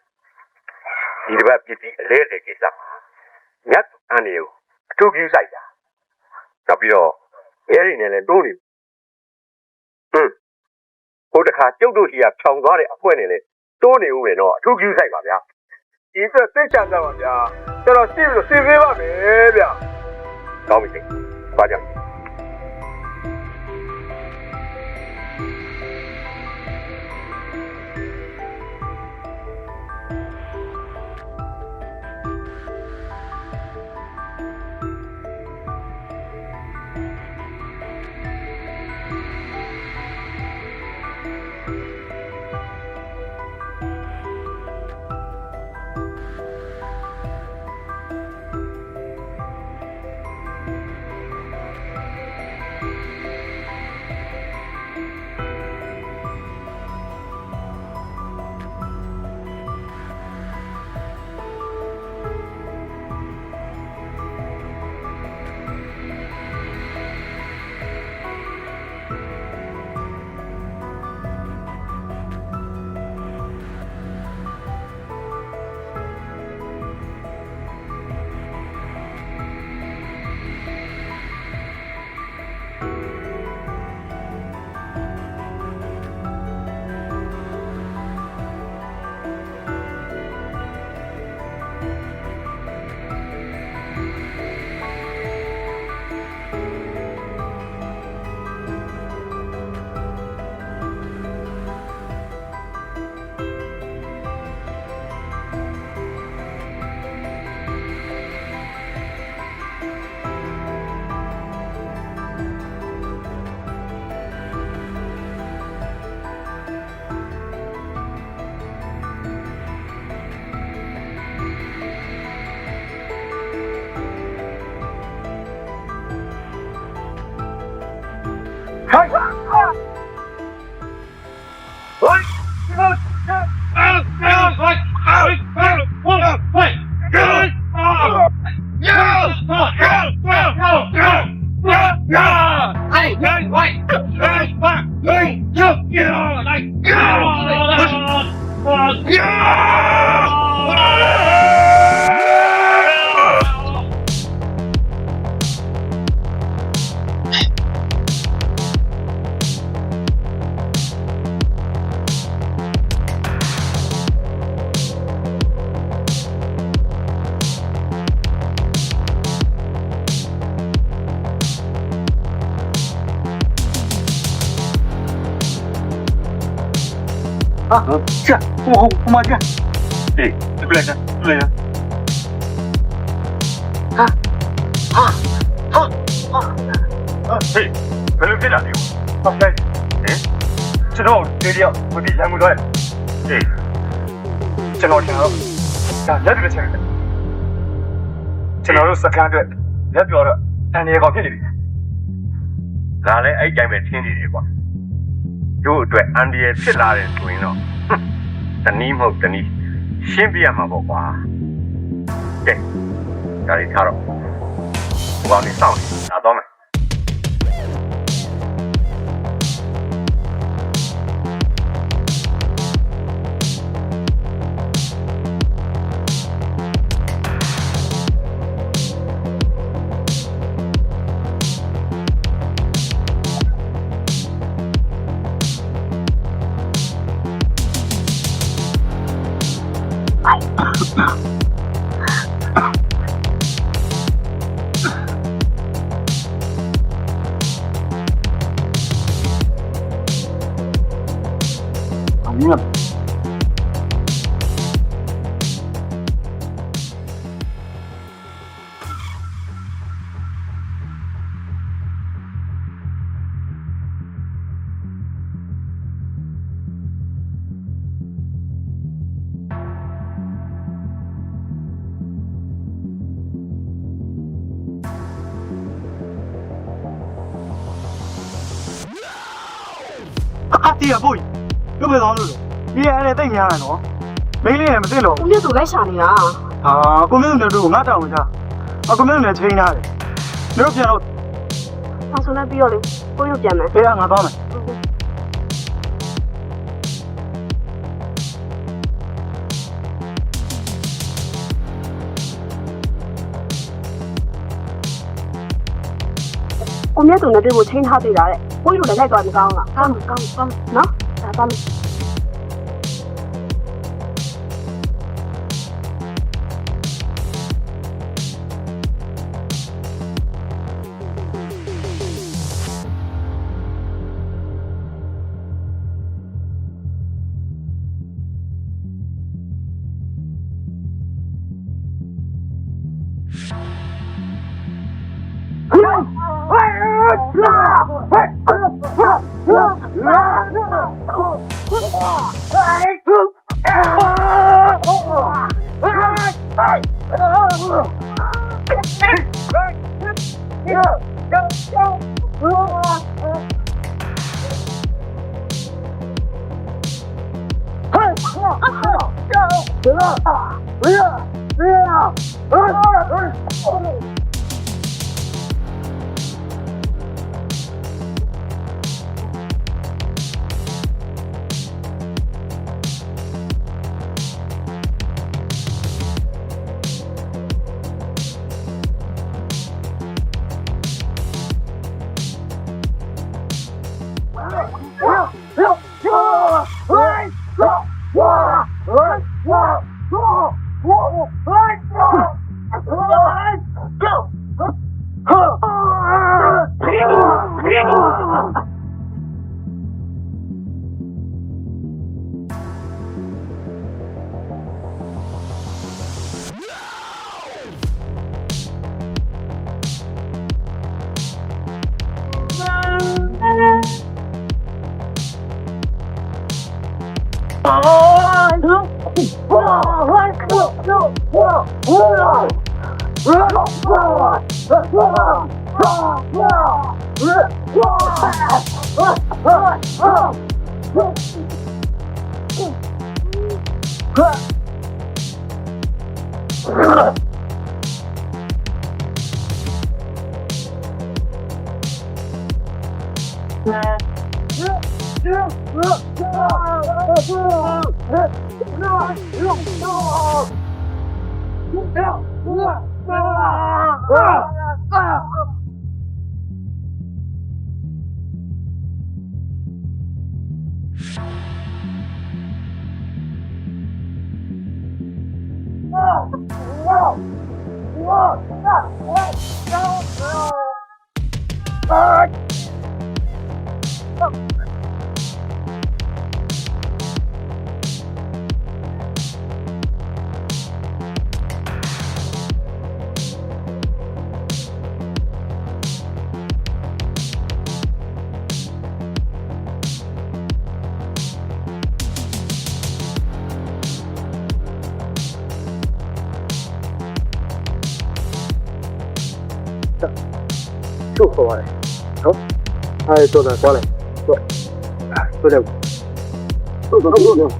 ဒီတစ်ပတ်ပစ္စည်းအလဲအလဲကိစ္စမြတ်အန်ဒီကိုအထူးကြီးဆိုင်တာနောက်ပြီးတော့ရဲတွေနဲ့လည်းတိုးနေဟိုတခါကျုပ်တို့ကြီးကဖြောင်သွားတဲ့အဖွဲနဲ့လည်းတိုးနေဦးမယ်တော့အထူးကြီးဆိုင်ပါဗျာဒီအတွက်သိချမ်းသာပါဗျာကျွန်တော်ရှင်းပြီးတော့စီပေးပါမယ်ဗျာကောင်းပြီပါကြ这我妈这，哎，不来着，不来着。嘿，不能这样的，好来，哎，这种这里我比全部多，哎，这老听了，啊，也这个钱，这老有4看着，也标着，俺那个便宜的，拿来哎见面便宜的吧。တို့အတွက်အန်ဒီရဲ့ဖြစ်လာတယ်ဆိုရင်တော့တနည်းမဟုတ်တနည်းရှင်းပြရမှာပေါ့ကွာကဲဒါလေးထားတော့ဟိုကောင်လေးစောင့်နေလာတော့မယ် ဟ ဟာတီးရပို့ရုပ်ပဲသွားလို့ဒီရတဲ့တိတ်များတယ်နော်မင်းလေးလည်းမသိလို့ ကိုမြတ်သူလိုက်ရှာနေတာ ဟာကိုမင်းတို့တို့ငါတောင်းဝင်တာကိုမင်းတို့လည်းချိန်ထားတယ်တို့ပြန်တော့ ဆောင်းဆုံးလိုက်ပြီးတော့လေကိုရုပ်ပြန်မယ် အေးငါသွားမယ်ကိုမြတ်သူနဲ့တွေ့ဖို့ချိန်ထားသေးတာတဲ့ကိုရုပ်လည်းလိုက်သွားပြီကောင်းလားကောင်းနော်ဒါပါမယ် 就喝完了，走，哎，坐那过来，坐，坐这，坐。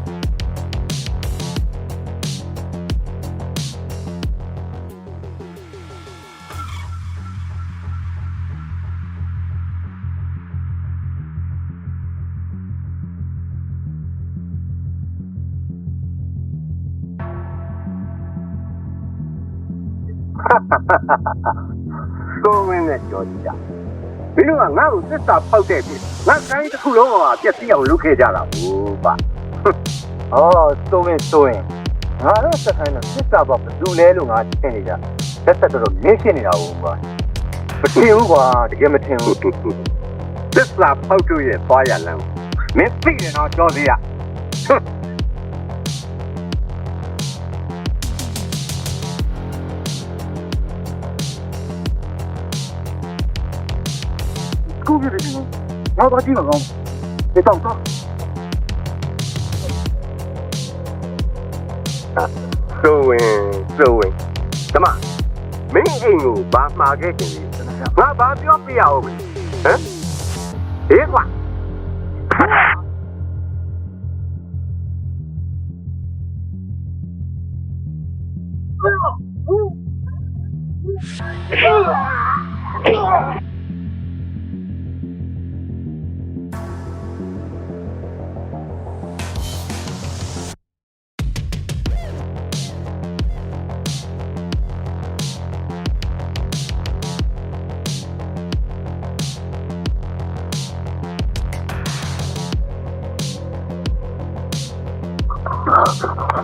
说问的交家，比如讲俺有这啥跑这边，俺干一头龙啊，别这样路开家了，不吧？哼，哦，说问，俺这看呢，这啥吧，路来路啊，听你讲，这都是明显的了，我嘛，不听话，这个没听，这啥跑这也发言了，没背的那交的呀，哼。ကိုကြီးတွေငါတော့ကြည့်မကောင်းဒီတော့တော့ဆိုဝင်တမမင်းအိမ်ကိုဘာမှာခဲ့ခင်လဲငါဘာပြောပြရအောင်ဟမ်ဟေးကွာ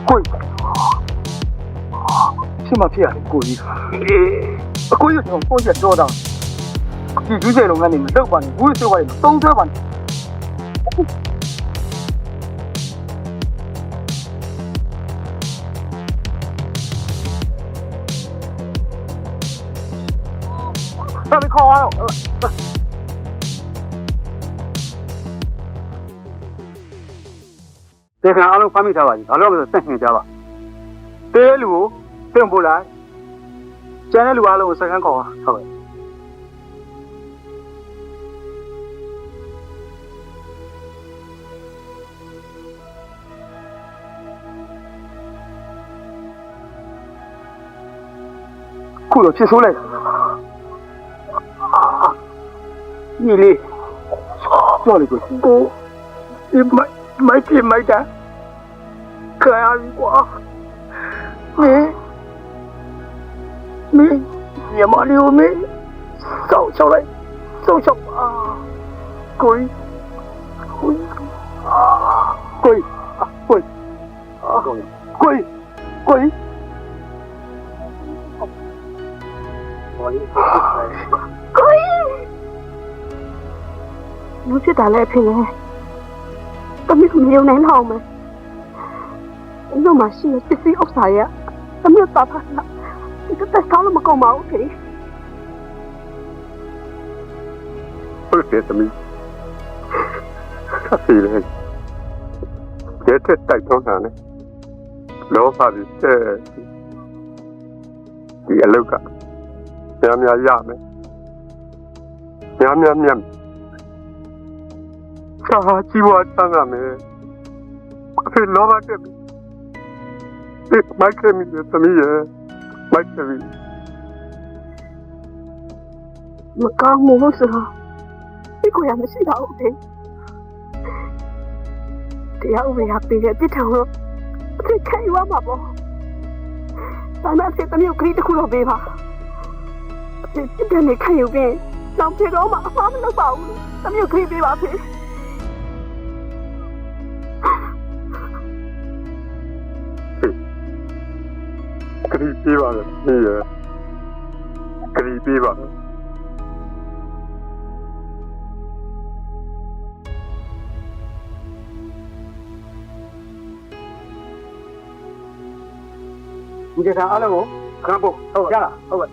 ကိုဖြစ်မဖြစ်ရလေကိုကြီးအကိုကြီးတော့ကိုကြီးတော့တာဒီကျူးကျယ်လုံးကနေမလောက်ပါနဲ့ဘူးစေဝါရီသုံးဆွဲပါနဲ့ဘာလို့ခေါ်ရအောင်တေခံအားလုံးဖမ်းမိထားပါပြီဘာလို့လဲဆိုစက်ခင်ကြပါတဲလူကိုတင်ပို့လိုက်ကျန်တဲ့လူအားလုံးကိုစကန်ခေါ်ပါဟုတ်ကဲ့ခုတော့ဖြစ်ဆိုးလိုက်ညီလေးကြောက်လေကိုဒီမိုက်ပြမိုက်တာခါရပြီကွာမင်းညမလေးကိုမင်းစောက်ချောက်လိုက်စောက်ချောက်ကိုကြီးလူဖြစ်တာလည်းဖြစ်နေတမီးကမြုံနိုင်တော့မယ်ဘယ်မှာရှိနေစစ်စစ်ဥစ္စာရတမီးတာပါလားဒီတက်ကောင်းလို့မကောင်းပါဘူးခေဟုတ်တယ်သမီးဆက်စီလေကျတဲ့တိုက်တော့တာနဲ့လောပါပြီးဒီအလုတ်ကများရမယ်များစာជីវតางame ape loba te mai ke mi tami ye mai ke mi မကောင်းဘူးဆိုတာဒီကိုရမရှိတော့ဘူးတရားဥပဒေအပေးတဲ့ပြစ်ထောင်တော့အဖြစ်ခံရမှာပေါ့ဒါနဲ့စစ်တမျိုးခရီးတစ်ခုတော့ပေးပါအဖြစ်ပြစ်တဲ့နေခံယူပြီးလောင်ပြေတော့မှအမှားမလုပ်ပါဘူးတမျိုးခရီးပေးပါဖေခရီးပေးပါလေနေရခရီးပေးပါဒီကစားအားလုံးကိုခဏပို့ဟုတ်ရလားဟုတ်ပါ